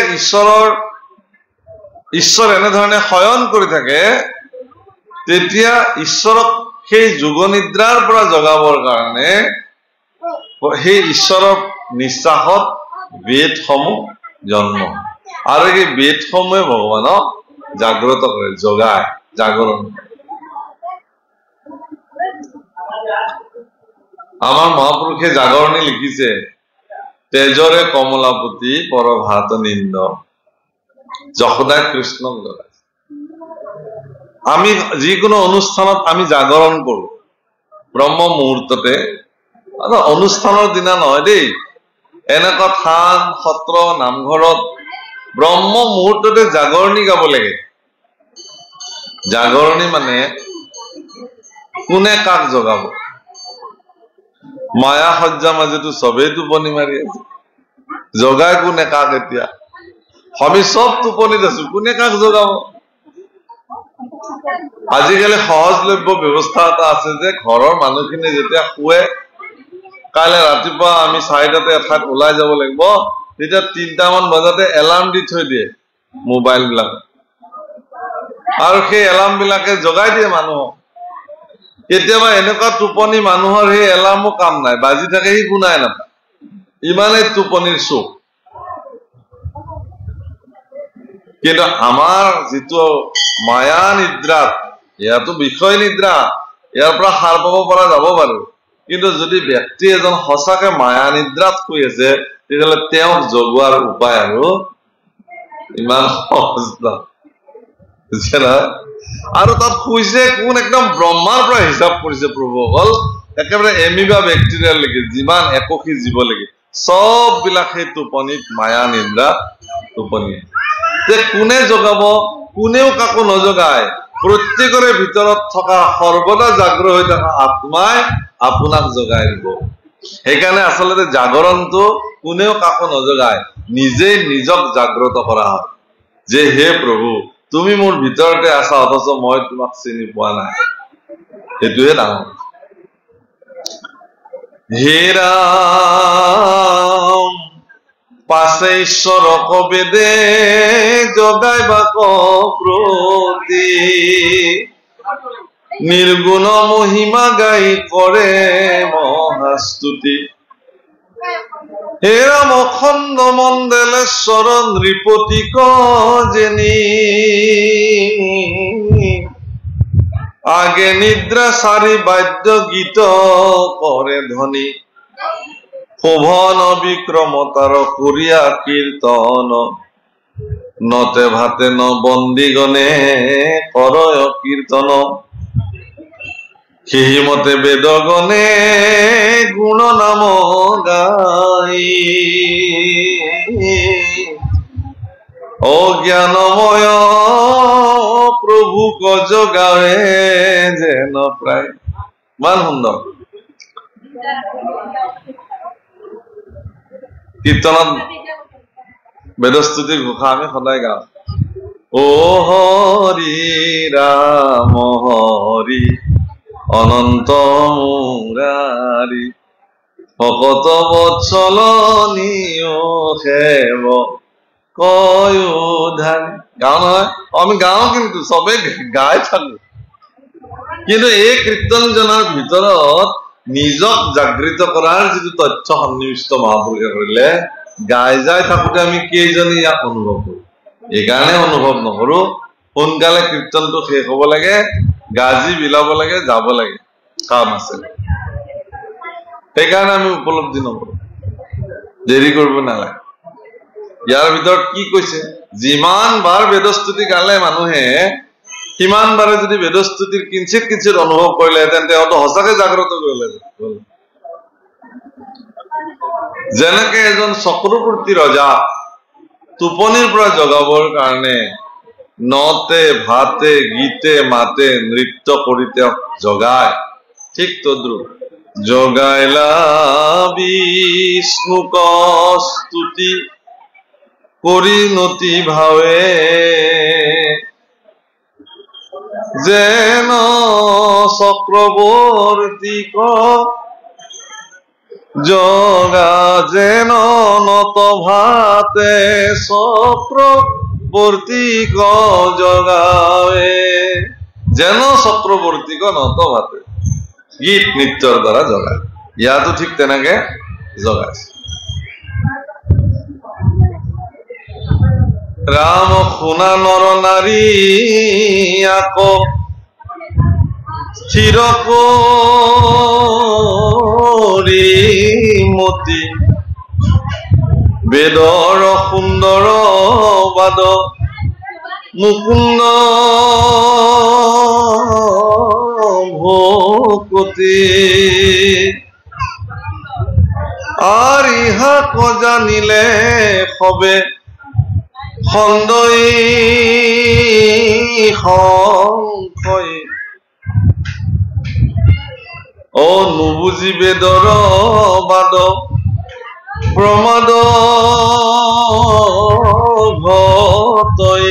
ঈশ্বৰ এনেধৰণে শয়ন কৰি থাকে তেতিয়া ঈশ্বৰক সেই যোগনিদ্ৰাৰ পৰা জগাবৰ কাৰণে সেই ঈশ্বৰৰ নিশ্বাসত বেদসমূহ জন্ম আৰু এই বেদসমূহে ভগৱানক জাগ্ৰত কৰে জগায় জাগৰণ আমাৰ মহাপুৰুষে জাগৰণী লিখিছে তেজৰে কমলাপতি পৰভাত নিন্দ যশোদাই কৃষ্ণক জগাইছে আমি যিকোনো অনুষ্ঠানত আমি জাগৰণ কৰো ব্ৰহ্ম মুহূৰ্ততে অনুষ্ঠানৰ দিনা নহয় দেই এনেকুৱা থান সত্ৰ নামঘৰত ব্ৰহ্ম মুহূৰ্ততে জাগৰণী গাব লাগে জাগৰণী মানে কোনে কাক জগাব মায়া সজ্জা মাজেতো সবেই টোপনি মাৰি আছে জগাই কোনে কাক এতিয়া আমি সব টোপনিত আছো কোনে কাক জগাব আজিকালি সহজলভ্য ব্যৱস্থা এটা আছে যে ঘৰৰ মানুহখিনি যেতিয়া শুৱে কাইলে ৰাতিপুৱা আমি 4টাতে এঠাইত ওলাই যাব লাগিব তেতিয়া 3টামান বজাতে এলাৰ্ম দি থৈ দিয়ে মোবাইল বিলাক আৰু সেই এলাৰ্ম বিলাকে জগাই দিয়ে মানুহক কেতিয়াবা এনেকুৱা টোপনি মানুহৰ সেই এলাৰ্মো কাম নাই বাজি থাকে সি গুনাই নাপায় ইমানেই টোপনিৰ চোক কিন্তু আমাৰ যিটো মায়া নিদ্ৰা ইয়াতো বিষয় নিদ্ৰা ইয়াৰ পৰা সাৰ পাব পৰা যাব বাৰু কিন্তু যদি ব্যক্তি এজন সঁচাকে মায়া নিদ্ৰাত শুই আছে তেতিয়াহ'লে তেওঁক জগোৱাৰ উপায় আৰু ইমান সহজ নহয় আৰু তাত শুইছে কোন একদম ব্ৰহ্মাৰ পৰা হিচাপ কৰিছে প্ৰভুসকল একেবাৰে এমিবা বেক্টেৰিয়ালৈকে যিমান একোষী জীৱ লাগে সব বিলাক সেই টোপনিত মায়া নিদ্ৰা টোপনি যে কোনে জগাব কোনেও কাকো নজগায় প্ৰত্যেকৰে ভিতৰত থকা সৰ্বদা জাগ্ৰত হৈ থকা আত্মাই আপোনাক জগাই দিব সেইকাৰণে আচলতে জাগৰণটো কোনেও কাকো নজগায় নিজেই নিজক জাগ্ৰত কৰা হয় যে হে প্ৰভু তুমি মোৰ ভিতৰতে আছা অথচ মই তোমাক চিনি পোৱা নাই এইটোৱে ডাঙৰ হে ৰাম পাছে ঈশ্বৰক বেদে জগাইবাক প্ৰতি নিৰ্গুণ মহিমা গাই কৰে মহাস্তুতি হে ৰাম অখণ্ড মণ্ডলেশ্বৰ নৃপতিক যেনি আগে নিদ্ৰা সাৰি বাদ্য গীত কৰে ধ্বনি শোভন বিক্ৰমতাৰ কৰিয়া কীৰ্তন নতে ভাতে ন বন্দীগণে কৰয় কীৰ্তন সেইমতে বেদগণে গুণ নাম গাই অজ্ঞানময় প্ৰভুক জগাৱে যেন প্ৰায় ইমান সুন্দৰ কীৰ্তনত বেদস্তুতি ঘোষা আমি সদায় গাওঁ ও হৰি ৰাম হৰি অনন্ত মুৰাৰী ভকত বৎসল নিয় সেৱ কয় উদ্ধাৰী গাওঁ নহয় আমি গাওঁ কিন্তু চবে গাই থাকো কিন্তু এই কীৰ্তনজনৰ ভিতৰত নিজক জাগৃত কৰাৰ যিটো তথ্য সন্নিবিষ্ট মহাপুৰুষে কৰিলে গাই যাই থাকোতে আমি কেইজনে ইয়াক অনুভৱ কৰো এইকাৰণে অনুভৱ নকৰো সোনকালে কীৰ্তনটো শেষ হব লাগে গাজি বিলাব লাগে যাব লাগে কাম আছে সেইকাৰণে আমি উপলব্ধি নকৰো দেৰি কৰিব নালাগে ইয়াৰ ভিতৰত কি কৈছে যিমান বাৰ বেদস্তুতি গালে মানুহে সিমান বাৰে যদি বেদস্তুতিৰ কিঞ্চিত কিঞ্চিত অনুভৱ কৰিলেহেঁতেন তেওঁতো সঁচাকে জাগ্ৰত কৰিলেহেঁতেন যেনেকে এজন চক্ৰৱৰ্তী ৰজা টোপনিৰ পৰা জগাবৰ কাৰণে নতে ভাতে গীতে মাতে নৃত্য কৰি তেওঁক জগায় ঠিক তদ্ৰুপ জগাইলা বিষ্ণুক স্তুতি কৰি নতি ভাৱে যেন চক্ৰৱৰ্তীক জগা যেন নত ভাতে চক্ৰবৰ্তীক জগাৱে যেন চক্ৰবৰ্তীক নত ভাতে গীত নৃত্যৰ দ্বাৰা জগায় ইয়াতো ঠিক তেনেকে জগাইছে ৰাম শুনা নৰ নাৰী আকৌ স্থিৰ কৰি মতি বেদৰ সুন্দৰ বাদ মুকুন্দ ভকতি আৰ ইহা জানিলে হবে খন্দই সংশয় ও নুবুজি বেদৰ বাদ প্ৰমাদ ভতই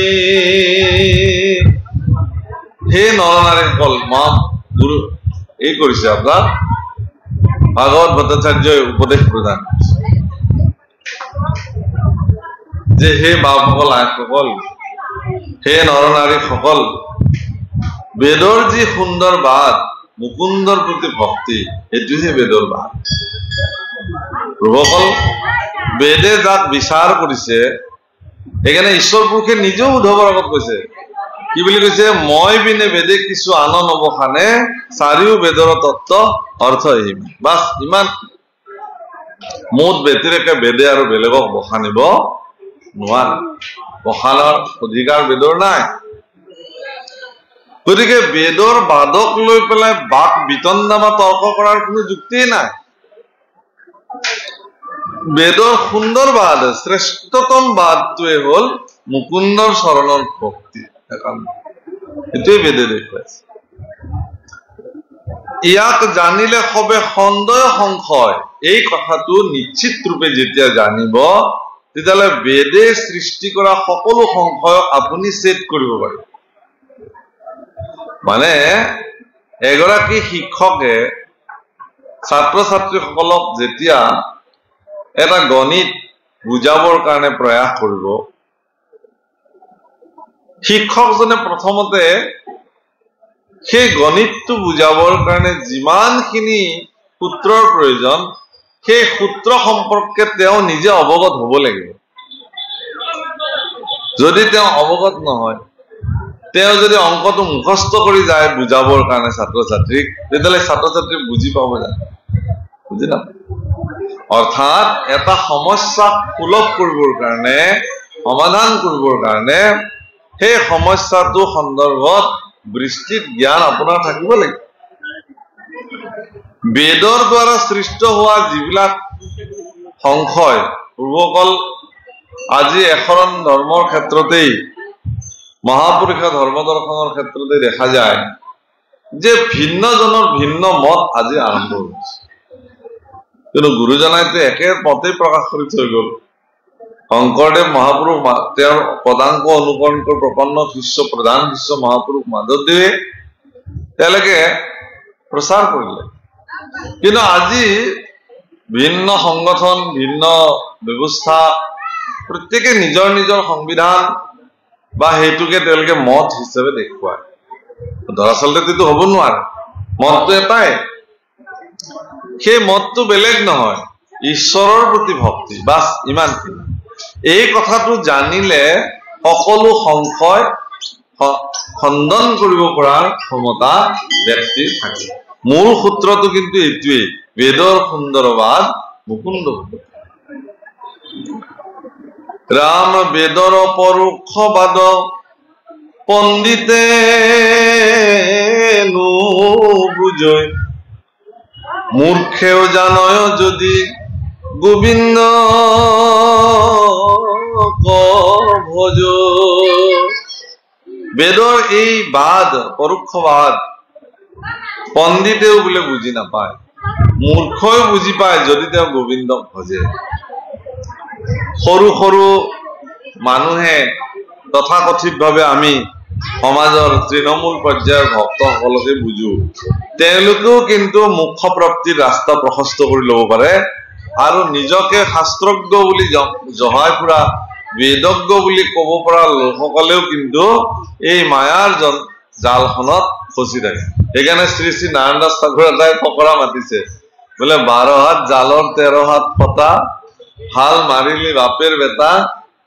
হে নৰনাৰীসকল মা গুৰু এই কৰিছে আপোনাৰ ভাগৱত ভট্টাচাৰ্যই উপদেশ প্ৰদান যে হে বাপসকল আইসকল হে নৰনাৰীসকল বেদৰ যি সুন্দৰ বাদ মুকুন্দৰ প্ৰতি ভক্তি এইটোহে বেদৰ বাদ প্ৰভুসকল বেদে যাক বিচাৰ কৰিছে সেইকাৰণে ঈশ্বৰ পুৰুষে নিজেও উদ্ধৱৰ আগত কৈছে কি বুলি কৈছে মই বিনে বেদে কিছু আন নবখানে চাৰিও বেদৰ তত্ত্ব অৰ্থ আহিম বাস ইমান মোত ব্যতিৰেকে বেদে আৰু বেলেগক বখানিব নোৱাৰে বখানৰ অধিকাৰ বেদৰ নাই গতিকে বেদৰ বাদক লৈ পেলাই বাক বিতণ্ডা বা তৰ্ক কৰাৰ কোনো যুক্তিই নাই বেদৰ সুন্দৰ বাদ শ্ৰেষ্ঠতম বাদটোৱে হল মুকুন্দৰ চৰণৰ ভক্তি এইটোৱে বেদে দেখুৱাইছে ইয়াক জানিলে হবে সন্দেহ সংশয় এই কথাটো নিশ্চিত ৰূপে যেতিয়া জানিব তেতিয়াহ'লে বেদে সৃষ্টি কৰা সকলো সংশয় আপুনি ছেট কৰিব পাৰিব মানে এগৰাকী শিক্ষকে ছাত্ৰ ছাত্ৰীসকলক যেতিয়া এটা গণিত বুজাবৰ কাৰণে প্ৰয়াস কৰিব শিক্ষকজনে প্ৰথমতে সেই গণিতটো বুজাবৰ কাৰণে যিমানখিনি সূত্ৰৰ প্ৰয়োজন সেই সূত্ৰ সম্পৰ্কে তেওঁ নিজে অৱগত হ'ব লাগিব যদি তেওঁ অৱগত নহয় তেওঁ যদি অংকটো মুখস্থ কৰি যায় বুজাবৰ কাৰণে ছাত্ৰ ছাত্ৰীক তেতিয়াহ'লে ছাত্ৰ ছাত্ৰী বুজি পাব জানো বুজি নাপায় অৰ্থাৎ এটা সমস্যা সুলভ কৰিবৰ কাৰণে সমাধান কৰিবৰ কাৰণে সেই সমস্যাটো সন্দৰ্ভত বিস্তৃত জ্ঞান আপোনাৰ থাকিব লাগিব বেদৰ দ্বাৰা সৃষ্ট হোৱা যিবিলাক সংশয় পূৰ্বকল আজি এখন ধৰ্মৰ ক্ষেত্ৰতেই মহাপুৰুষীয় ধৰ্ম দৰ্শনৰ ক্ষেত্ৰতে দেখা যায় যে ভিন্নজনৰ ভিন্ন মত আজি আৰম্ভ হৈছে কিন্তু গুৰুজনাইতো একে মতেই প্ৰকাশ কৰি থৈ গ'ল শংকৰদেৱ মহাপুৰুষ তেওঁৰ পদাংক অনুকৰণ কৰি প্ৰপন্ন শিষ্য প্ৰধান শিষ্য মহাপুৰুষ মাধৱদেৱে তেওঁলোকে প্ৰচাৰ কৰিলে কিন্তু আজি ভিন্ন সংগঠন ভিন্ন ব্যৱস্থা প্ৰত্যেকে নিজৰ নিজৰ সংবিধান বা হেতুকে তেওঁলোকে মত হিচাপে দেখুৱায় দৰাচলতে এইটো হ'ব নোৱাৰে মতটো এটাই সেই মতটো বেলেগ নহয় ঈশ্বৰৰ প্ৰতি ভক্তি বাস ইমানখিনি এই কথাটো জানিলে সকলো সংশয় খণ্ডন কৰিব পৰাৰ ক্ষমতা ব্যক্তিৰ থাকে মূল সূত্ৰটো কিন্তু এইটোৱেই বেদৰ সুন্দৰবাদ মুকুন্দ ৰাম বেদৰ পৰোক্ষবাদ পণ্ডিতে নুবুজয় মূৰ্খেও জানয় যদি গোবিন্দ ভজ বেদৰ এই বাদ পৰোক্ষবাদ পণ্ডিতেও বোলে বুজি নাপায় মূৰ্খই বুজি পায় যদি তেওঁ গোবিন্দক ভজে সৰু সৰু মানুহে তথাকথিতভাৱে আমি সমাজৰ তৃণমূল পৰ্যায়ৰ ভক্তসকলকে বুজো তেওঁলোকেও কিন্তু মুখ্য প্ৰাপ্তিৰ ৰাস্তা প্ৰশস্ত কৰি ল'ব পাৰে আৰু নিজকে শাস্ত্ৰজ্ঞ বুলি জহাই ফুৰা বেদজ্ঞ বুলি ক'ব পৰা লোকসকলেও কিন্তু এই মায়াৰ জালখনত ফচি থাকে সেইকাৰণে শ্ৰী শ্ৰী নাৰায়ণ দাস ঠাকুৰ এটাই ফকৰা মাতিছে বোলে 12 হাত জালৰ 13 হাত ফটা হাল মাৰিলি বাপেৰ বেটা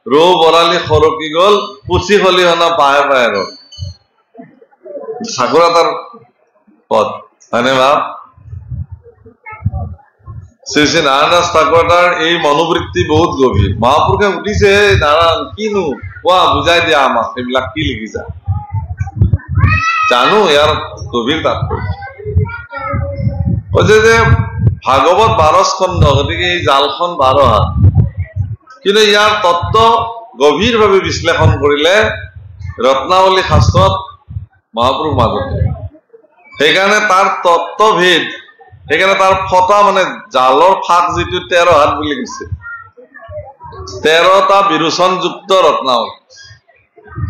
ৰৌ বৰালি খৰকি গল পুচি খলিহনা পাহে পাহে ৰ ঠাকুৰ এটাৰ পদ হয়নে বাপ শ্ৰী শ্ৰী নাৰায়ণ দাস ঠাকুৰৰ এই মনোবৃত্তি বহুত গভীৰ মহাপুৰুষে সুধিছে নাৰায়ণ কিনো কোৱা বুজাই দিয়া আমাক এইবিলাক কি লিখিছা জানো ইয়াৰ গভীৰ তাৎপৰ্য কৈছে যে ভাগৱত 12 স্কন্ধ গতিকে এই জালখন 12 হাত কিন্তু ইয়াৰ তত্ত্ব গভীৰভাৱে বিশ্লেষণ কৰিলে ৰত্নাৱলী শাস্ত্ৰত মহাপুৰুষ মাজতে সেইকাৰণে তাৰ তত্ত্বভেদ সেইকাৰণে তাৰ ফটা মানে জালৰ ফাক যিটো 13 হাত বুলি কৈছে 13টা বিৰোচনযুক্ত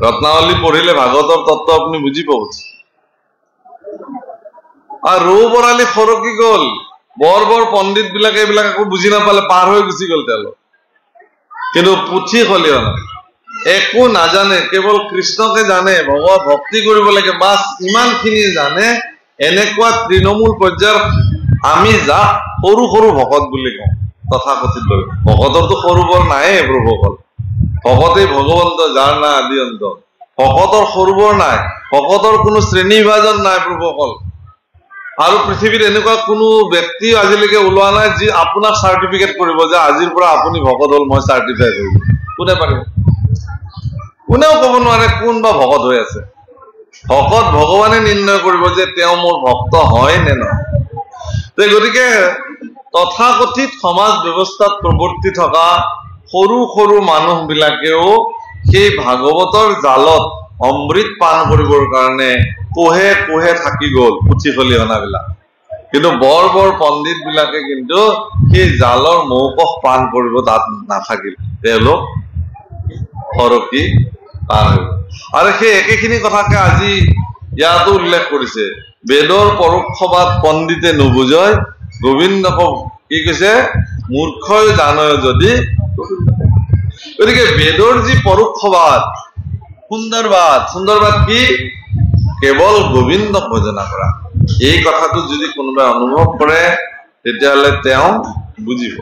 ৰত্নাৱলী পঢ়িলে ভাগৱতৰ তত্ত্ব আপুনি বুজি পাব আৰু ৰৌ বৰালি খৰকি গল বৰ পণ্ডিত বিলাকে এইবিলাক একো বুজি নাপালে পাৰ হৈ গুচি গল তেওঁলোক কিন্তু পুথি খলিহনা একো নাজানে কেৱল কৃষ্ণকে জানে ভগৱান ভক্তি কৰিব লাগে বাস ইমানখিনি জানে এনেকুৱা তৃণমূল পৰ্যায়ৰ আমি যাক সৰু সৰু ভকত বুলি কওঁ তথাকথিত ভকতৰতো সৰু বৰ নাই প্ৰভুসকল ভকতেই ভগৱন্ত যাৰ নাই আদি অন্ত ভকতৰ সৰু বৰ নাই ভকতৰ কোনো শ্ৰেণী বিভাজন নাই প্ৰভুসকল আৰু পৃথিৱীত এনেকুৱা কোনো ব্যক্তি আজিলৈকে ওলোৱা নাই যি আপোনাক চাৰ্টিফিকেট কৰিব যে আজিৰ পৰা আপুনি ভকত হল মই চাৰ্টিফাই কৰিম কোনে পাৰিব কোনেও ক'ব নোৱাৰে কোন বা ভকত হৈ আছে ভকত ভগৱানে নিৰ্ণয় কৰিব যে তেওঁ মোৰ ভক্ত হয় নে নহয় গতিকে তথাকথিত সমাজ ব্যৱস্থাত প্ৰৱৰ্তি থকা সৰু সৰু মানুহ বিলাকেও সেই ভাগৱতৰ জালত অমৃত পান কৰিবৰ কাৰণে কোহে কোহে থাকি গল পুথি খলিহনা বিলাক কিন্তু বৰ পণ্ডিত বিলাকে কিন্তু সেই জালৰ মৌকশ পান কৰিব তাত নাথাকিল তেওঁলোক সৰকি পাৰ হৈ আৰু সেই একেখিনি কথাকে আজি ইয়াতো উল্লেখ কৰিছে বেদৰ পৰোক্ষবাদ পণ্ডিতে নুবুজয় গোবিন্দক কি কৈছে মূৰ্খই জানয় যদি গতিকে বেদৰ যি পৰোক্ষবাদ সুন্দৰবাদ কি কেৱল গোবিন্দক ভজনা কৰা এই কথাটো যদি কোনোবাই অনুভৱ কৰে তেতিয়াহ'লে তেওঁ বুজিব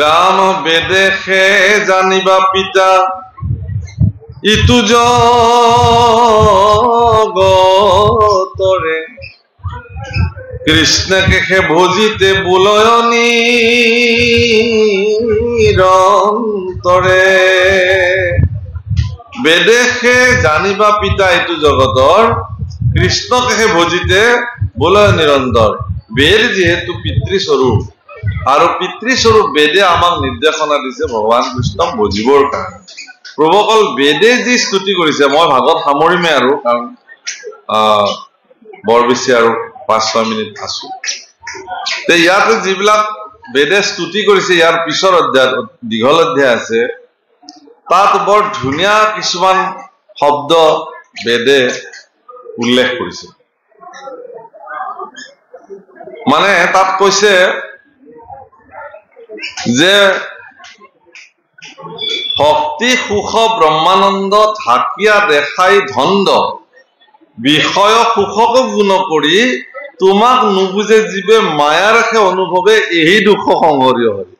ৰাম বেদেশে জানিবা পিতা ইটো জগতৰে কৃষ্ণকে ভজিতে বুলয়নি নিৰন্তৰে বেদেশে জানিবা পিতা এইটো জগতৰ কৃষ্ণকে ভজিতে বুলয় নিৰন্তৰ বেদ যিহেতু পিতৃস্বৰূপ আৰু পিতৃস্বৰূপ বেদে আমাক নিৰ্দেশনা দিছে ভগৱান কৃষ্ণক ভজিবৰ কাৰণে প্ৰভুসকল বেদে যি স্তুতি কৰিছে মই ভাগত সামৰিমে আৰু কাৰণ বৰ বেছি আৰু 5-6 মিনিট আছো ইয়াতে যিবিলাক বেদে স্তুতি কৰিছে ইয়াৰ পিছৰ অধ্যায় দীঘল অধ্যায় আছে তাত বৰ ধুনীয়া কিছুমান শব্দ বেদে উল্লেখ কৰিছে মানে তাত কৈছে যে ভক্তি সুখ ব্ৰহ্মানন্দ ঢাকিয়া দেখাই ধন্দ বিষয় সুখক গুণ কৰি তোমাক নুবুজে জীৱে মায়া ৰাখে অনুভৱে এই দুখ সংহৰীয় হয়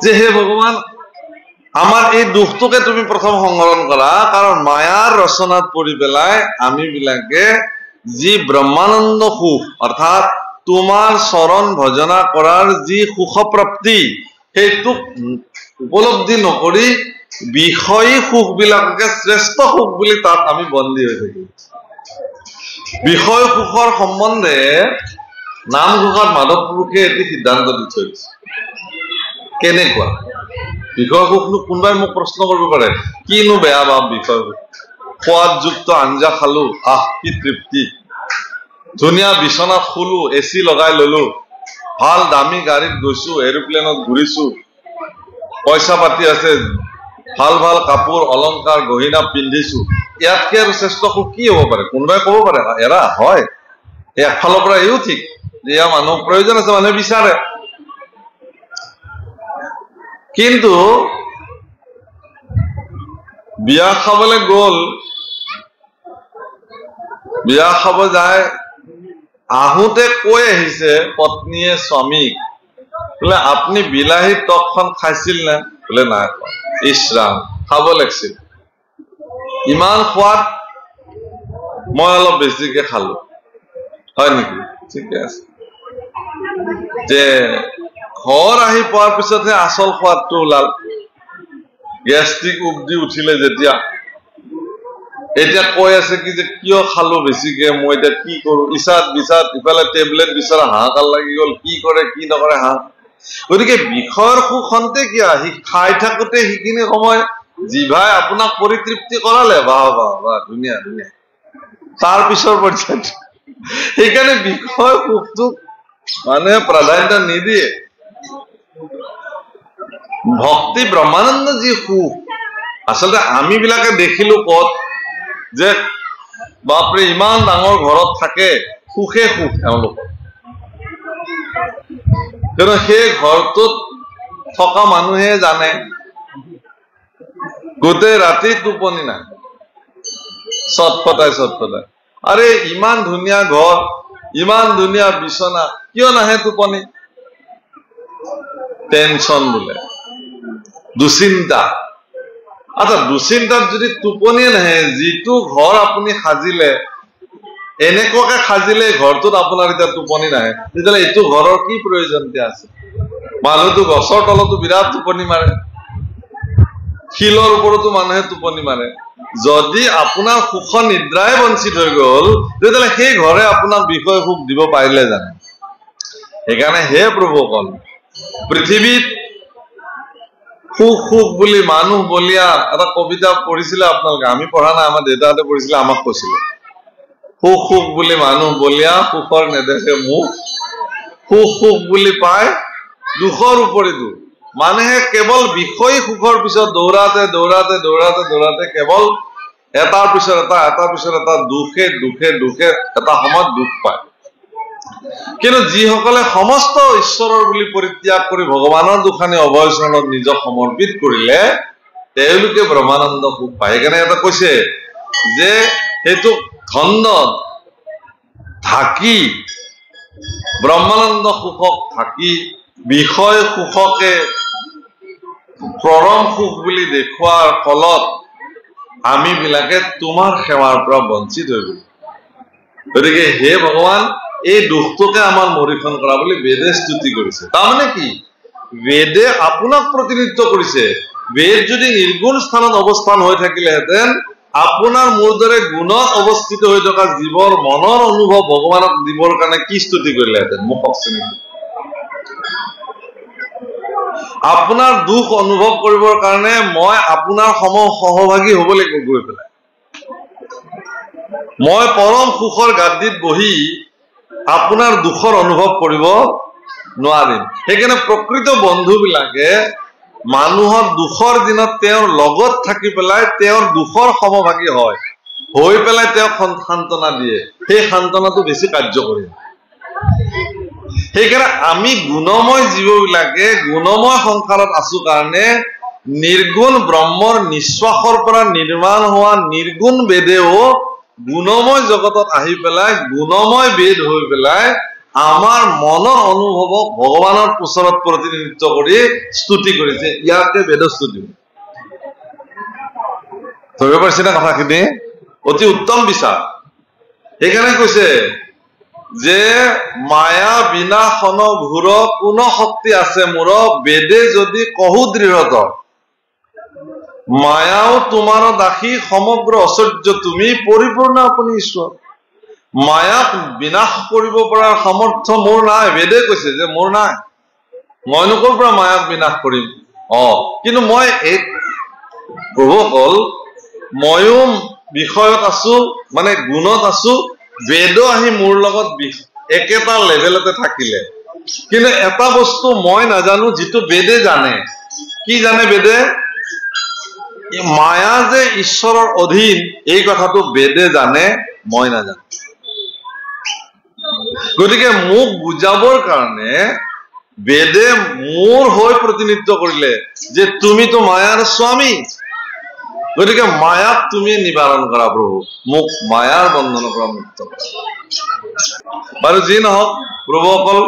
যে হে ভগৱান আমাৰ এই দুখটোকে তুমি প্ৰথম সংহৰণ কৰা কাৰণ মায়াৰ ৰচনাত পৰি পেলাই আমি বিলাকে যি ব্ৰহ্মানন্দ সুখ অৰ্থাৎ তোমাৰ চৰণ ভজনা কৰাৰ যি সুখ প্ৰাপ্তি সেইটোক উপলব্ধি নকৰি বিষয়ী সুখ বিলাককে শ্ৰেষ্ঠ সুখ বুলি তাত আমি বন্দী হৈ থাকি বিষয় সুখৰ সম্বন্ধে নামঘোষাত মাধৱ পুৰুষে এটি সিদ্ধান্ত দি থৈ দিছে কেনেকুৱা বিষয় সুখনো কোনোবাই মোক প্ৰশ্ন কৰিব পাৰে কিনো বেয়া ভাৱ বিষয় সুখ সোৱাদযুক্ত আঞ্জা খালো কি তৃপ্তি ধুনীয়া বিছনাত শুলো এচি লগাই ললো ভাল দামী গাড়ীত গৈছো এৰোপ্লেনত ঘূৰিছো পইচা পাতি আছে ভাল ভাল কাপোৰ অলংকাৰ গহিনা পিন্ধিছো, ইয়াতকে আৰু শ্ৰেষ্ঠ সুখ কি হ'ব পাৰে? কোনোবাই ক'ব পাৰে এৰা হয়, একফালৰ পৰা এইও ঠিক, এয়া মানুহৰ প্ৰয়োজন আছে, মানুহে বিচাৰে। কিন্তু বিয়া খাবলৈ গ'ল, বিয়া খাব যায়, আহোঁতে কৈ আহিছে পত্নীয়ে স্বামীক, বোলে আপুনি বিলাহী টকখন খাইছিল নে? বোলে নাই খোৱা। ইছৰাম, খাব লাগিছিল, ইমান সোৱাদ, মই অলপ বেছিকে খালো, হয় নেকি? ঠিকে আছে। যে ঘৰ আহি পোৱাৰ পিছতহে আচল সোৱাদটো ওলাল, গেষ্ট্ৰিক উপজি উঠিলে যেতিয়া, এতিয়া কৈ আছে কি যে কিয় খালো বেছিকে, মই এতিয়া কি কৰো, ইচাত বিচাত ইফালে টেবলেট বিচৰা হাহাকাৰ লাগি গল, কি কৰে কি নকৰে হাঁহ। গতিকে বিষয়ৰ সুখ খন্তেকীয়া, খাই থাকোতে সেইখিনি সময় জিভাই আপোনাক পৰিতৃপ্তি কৰালে, বাহ বাহ বাহ, ধুনীয়া ধুনীয়া, তাৰ পিছৰ পৰ্যায়ত সেইকাৰণে বিষয় সুখটোক মানুহে প্ৰাধান্য নিদিয়ে। ভক্তি ব্ৰহ্মানন্দ যি সুখ, আচলতে আমি বিলাকে দেখিলো কত যে বাপৰে ইমান ডাঙৰ ঘৰত থাকে, সুখে সুখ তেওঁলোকৰ, কিন্তু সেই ঘৰটোত থকা মানুহে জানে গোটেই ৰাতি টোপনি নাই, চটফটাই চটফটাই। আৰে ইমান ধুনীয়া ঘৰ, ইমান ধুনীয়া বিছনা, কিয় নাহে টোপনি? টেনচন বোলে, দুশ্চিন্তা। আচ্ছা, দুশ্চিন্তাত যদি টোপনিয়ে নাহে, যিটো ঘৰ আপুনি সাজিলে, এনেকুৱাকে সাজিলে ঘৰটোত আপোনাৰ এতিয়া টোপনি নাহে, তেতিয়াহ'লে এইটো ঘৰৰ কি প্ৰয়োজন আছে? মানুহটো গছৰ তলতো বিৰাট টোপনি মাৰে, শিলৰ ওপৰতো মানুহে টোপনি মাৰে। যদি আপোনাৰ সুখ নিদ্ৰাই বঞ্চিত হৈ গল, তেতিয়াহ'লে সেই ঘৰে আপোনাক বিষয় সুখ দিব পাৰিলে জানো? সেইকাৰণে হে প্ৰভুসকল, পৃথিৱীত সুখ সুখ বুলি মানুহ বলিয়া এটা কবিতা পঢ়িছিলে আপোনালোকে, আমি পঢ়া নাই, আমাৰ দেউতাহঁতে পঢ়িছিলে, আমাক কৈছিলে, সুখ সুখ বুলি মানুহ বলিয়া, সুখৰ নেদেখে মুখ, সুখ সুখ বুলি পায় দুখৰ উপৰি দুখ। মানুহে কেৱল বিষয় সুখৰ পিছত দৌৰাতে দৌৰাতে দৌৰাতে দৌৰাতে কেৱল এটাৰ পিছত এটা, এটাৰ পিছত এটা, দুখে দুখে দুখে এটা সময়ত দুখ পায়। কিন্তু যিসকলে সমস্ত ঈশ্বৰৰ বুলি পৰিত্যাগ কৰি ভগৱানৰ দুখানি অভয়চৰণত নিজক সমৰ্পিত কৰিলে, তেওঁলোকে ব্ৰহ্মানন্দ সুখ পায়। সেইকাৰণে এটা কৈছে যে সেইটো ধন্দত ঢাকি, ব্ৰহ্মানন্দ সুখক ঢাকি, বিষয় সুখকে পৰম সুখ বুলি দেখুৱাৰ ফলত আমি বিলাকে তোমাৰ সেৱাৰ পৰা বঞ্চিত হৈ গলো। গতিকে হে ভগৱান, এই দুখটোকে আমাৰ মৰিখন কৰা বুলি বেদে স্তুতি কৰিছে। তাৰমানে কি? বেদে আপোনাক প্ৰতিনিধিত্ব কৰিছে। বেদ যদি নিৰ্গুণ স্থানত অৱস্থান হৈ থাকিলেহেঁতেন, আপোনাৰ মোৰ দৰে গুণত অৱস্থিত হৈ থকা জীৱৰ মনৰ অনুভৱ ভগৱানক দিবৰ কাৰণে কি স্তুতি কৰিলেহেঁতেন? মোক কওকচোন। আপোনাৰ দুখ অনুভৱ কৰিবৰ কাৰণে মই আপোনাৰ সহভাগী হব লাগিব। গৈ পেলাই মই পৰম সুখৰ গাদ্দিত বহি আপোনাৰ দুখৰ অনুভৱ কৰিব নোৱাৰিম। সেইকাৰণে প্ৰকৃত বন্ধু বিলাকে মানুহৰ দুখৰ দিনত তেওঁৰ লগত থাকি পেলাই তেওঁৰ দুখৰ সমভাগী হয়, হৈ পেলাই তেওঁক সান্তনা দিয়ে। সেই সান্তনাটো বেছি কাৰ্যকৰী। সেইকাৰণে আমি গুণময় জীৱবিলাকে গুণময় সংসাৰত আছো কাৰণে নিৰ্গুণ ব্ৰহ্মৰ নিশ্বাসৰ পৰা নিৰ্মাণ হোৱা নিৰ্গুণ বেদেও গুণময় জগতত আহি পেলাই গুণময় বেদ হৈ পেলাই আমাৰ মনৰ অনুভৱক ভগৱানৰ ওচৰত প্ৰতিনিধিত্ব কৰি স্তুতি কৰিছে। ইয়াকে বেদ স্তুতি। ধৰিব পাৰিছে না কথাখিনি? অতি উত্তম বিচাৰ। সেইকাৰণে কৈছে যে মায়া বিনাশন ঘোৰ কোন শক্তি আছে মোৰ, বেদে যদি কহু দৃঢ়ত, মায়াও তোমাৰ দাসী সমগ্ৰ ঐশ্বৰ্য তুমি, পৰিপূৰ্ণ আপুনি ঈশ্বৰ। মায়াক বিনাশ কৰিব পৰা সামৰ্থ্য মোৰ নাই। বেদে কৈছে যে মোৰ নাই, মইনো ক'ৰ পৰা মায়াক বিনাশ কৰিম? কিন্তু মই এই প্ৰভুসকল, ময়ো বিষয়ত আছো, মানে গুণত আছো, বেদো আহি মোৰ লগত একেটা লেভেলতে থাকিলে। কিন্তু এটা বস্তু মই নাজানো, যিটো বেদে জানে। কি জানে বেদে? মায়া যে ঈশ্বৰৰ অধীন এই কথাটো বেদে জানে, মই নাজানো। গতিকে মোক বুজাবৰ কাৰণে বেদে মোৰ হৈ প্ৰতিনিধিত্ব কৰিলে যে তুমিতো মায়াৰ স্বামী, গতিকে মায়াক তুমি নিবাৰণ কৰা প্ৰভু, মোক মায়াৰ বন্ধনৰ পৰা মুক্ত কৰা। বাৰু যি নহওক প্ৰভুসকল,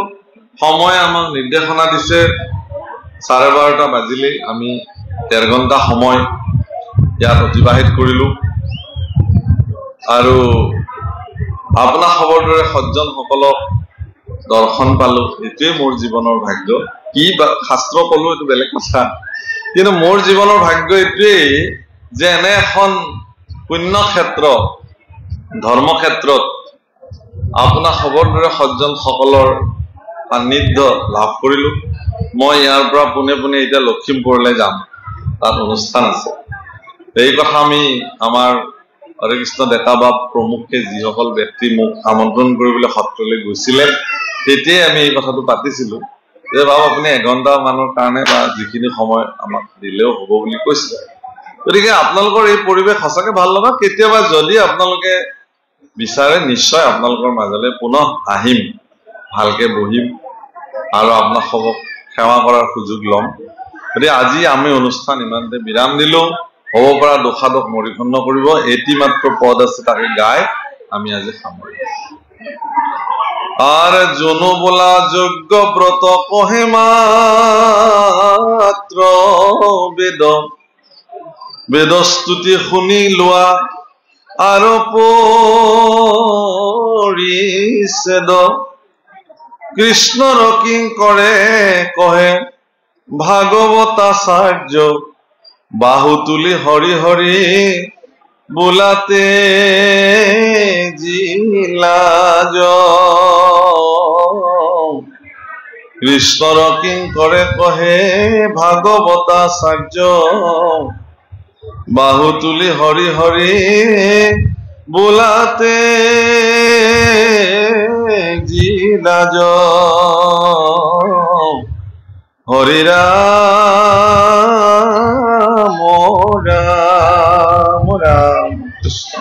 সময় আমাক নিৰ্দেশনা দিছে 12:30 বাজিলেই আমি 1.5 ঘণ্টা সময় ইয়াত অতিবাহিত কৰিলো। আৰু আপোনাৰ খবৰ দৰে সজ্জনসকলক দৰ্শন পালো, এইটোৱে মোৰ জীৱনৰ ভাগ্য। কি শাস্ত্ৰ কলো এইটো বেলেগ কথা, কিন্তু মোৰ জীৱনৰ ভাগ্য এইটোৱেই যে এনে এখন পুণ্য ক্ষেত্ৰ, ধৰ্মক্ষেত্ৰত আপোনাৰ খবৰ দৰে সজ্জনসকলৰ সান্নিধ্য লাভ কৰিলো। মই ইয়াৰ পৰা পোনে পোনে এতিয়া লখিমপুৰলৈ যাম, তাত অনুষ্ঠান আছে। এই কথা আমি আমাৰ হৰে কৃষ্ণ ডেকা বা প্ৰমুখে যিসকল ব্যক্তি মোক আমন্ত্ৰণ কৰিবলৈ সত্ৰলৈ গৈছিলে, তেতিয়াই আমি এই কথাটো পাতিছিলো যে বাবু আপুনি 1 ঘণ্টা মানৰ কাৰণে বা যিখিনি সময় আমাক দিলেও হ'ব বুলি কৈছিলে। গতিকে আপোনালোকৰ এই পৰিৱেশ সঁচাকে ভাল লগা। কেতিয়াবা যদি আপোনালোকে বিচাৰে নিশ্চয় আপোনালোকৰ মাজলৈ পুনৰ আহিম, ভালকে বহিম আৰু আপোনাক সেৱা কৰাৰ সুযোগ ল'ম। গতিকে আজি আমি অনুষ্ঠান ইমানতে বিৰাম দিলো। হ'ব পৰা দোষাদোষ মৰিখন্ন কৰিব, এটি মাত্ৰ পদ আছে তাকে গাই আমি আজি সামৰিম। আৰ জনো বোলা যোগ্য ব্ৰত কহে মাত্ৰ বেদ, বেদস্তুতি শুনি লোৱা আৰু পৰিছেদ। কৃষ্ণৰ কিংকৰে কহে ভাগৱতাচাৰ্য, বাহু তুলি হৰি হৰি বোলাতে জিলাজ। কৃষ্ণৰ কিংকৰে কহে ভাগৱতাচাৰ্য, বাহু তুলি হৰি হৰি বোলাতে জিলাজ। হৰি ৰাম ৰাম ৰাম কৃষ্ণ।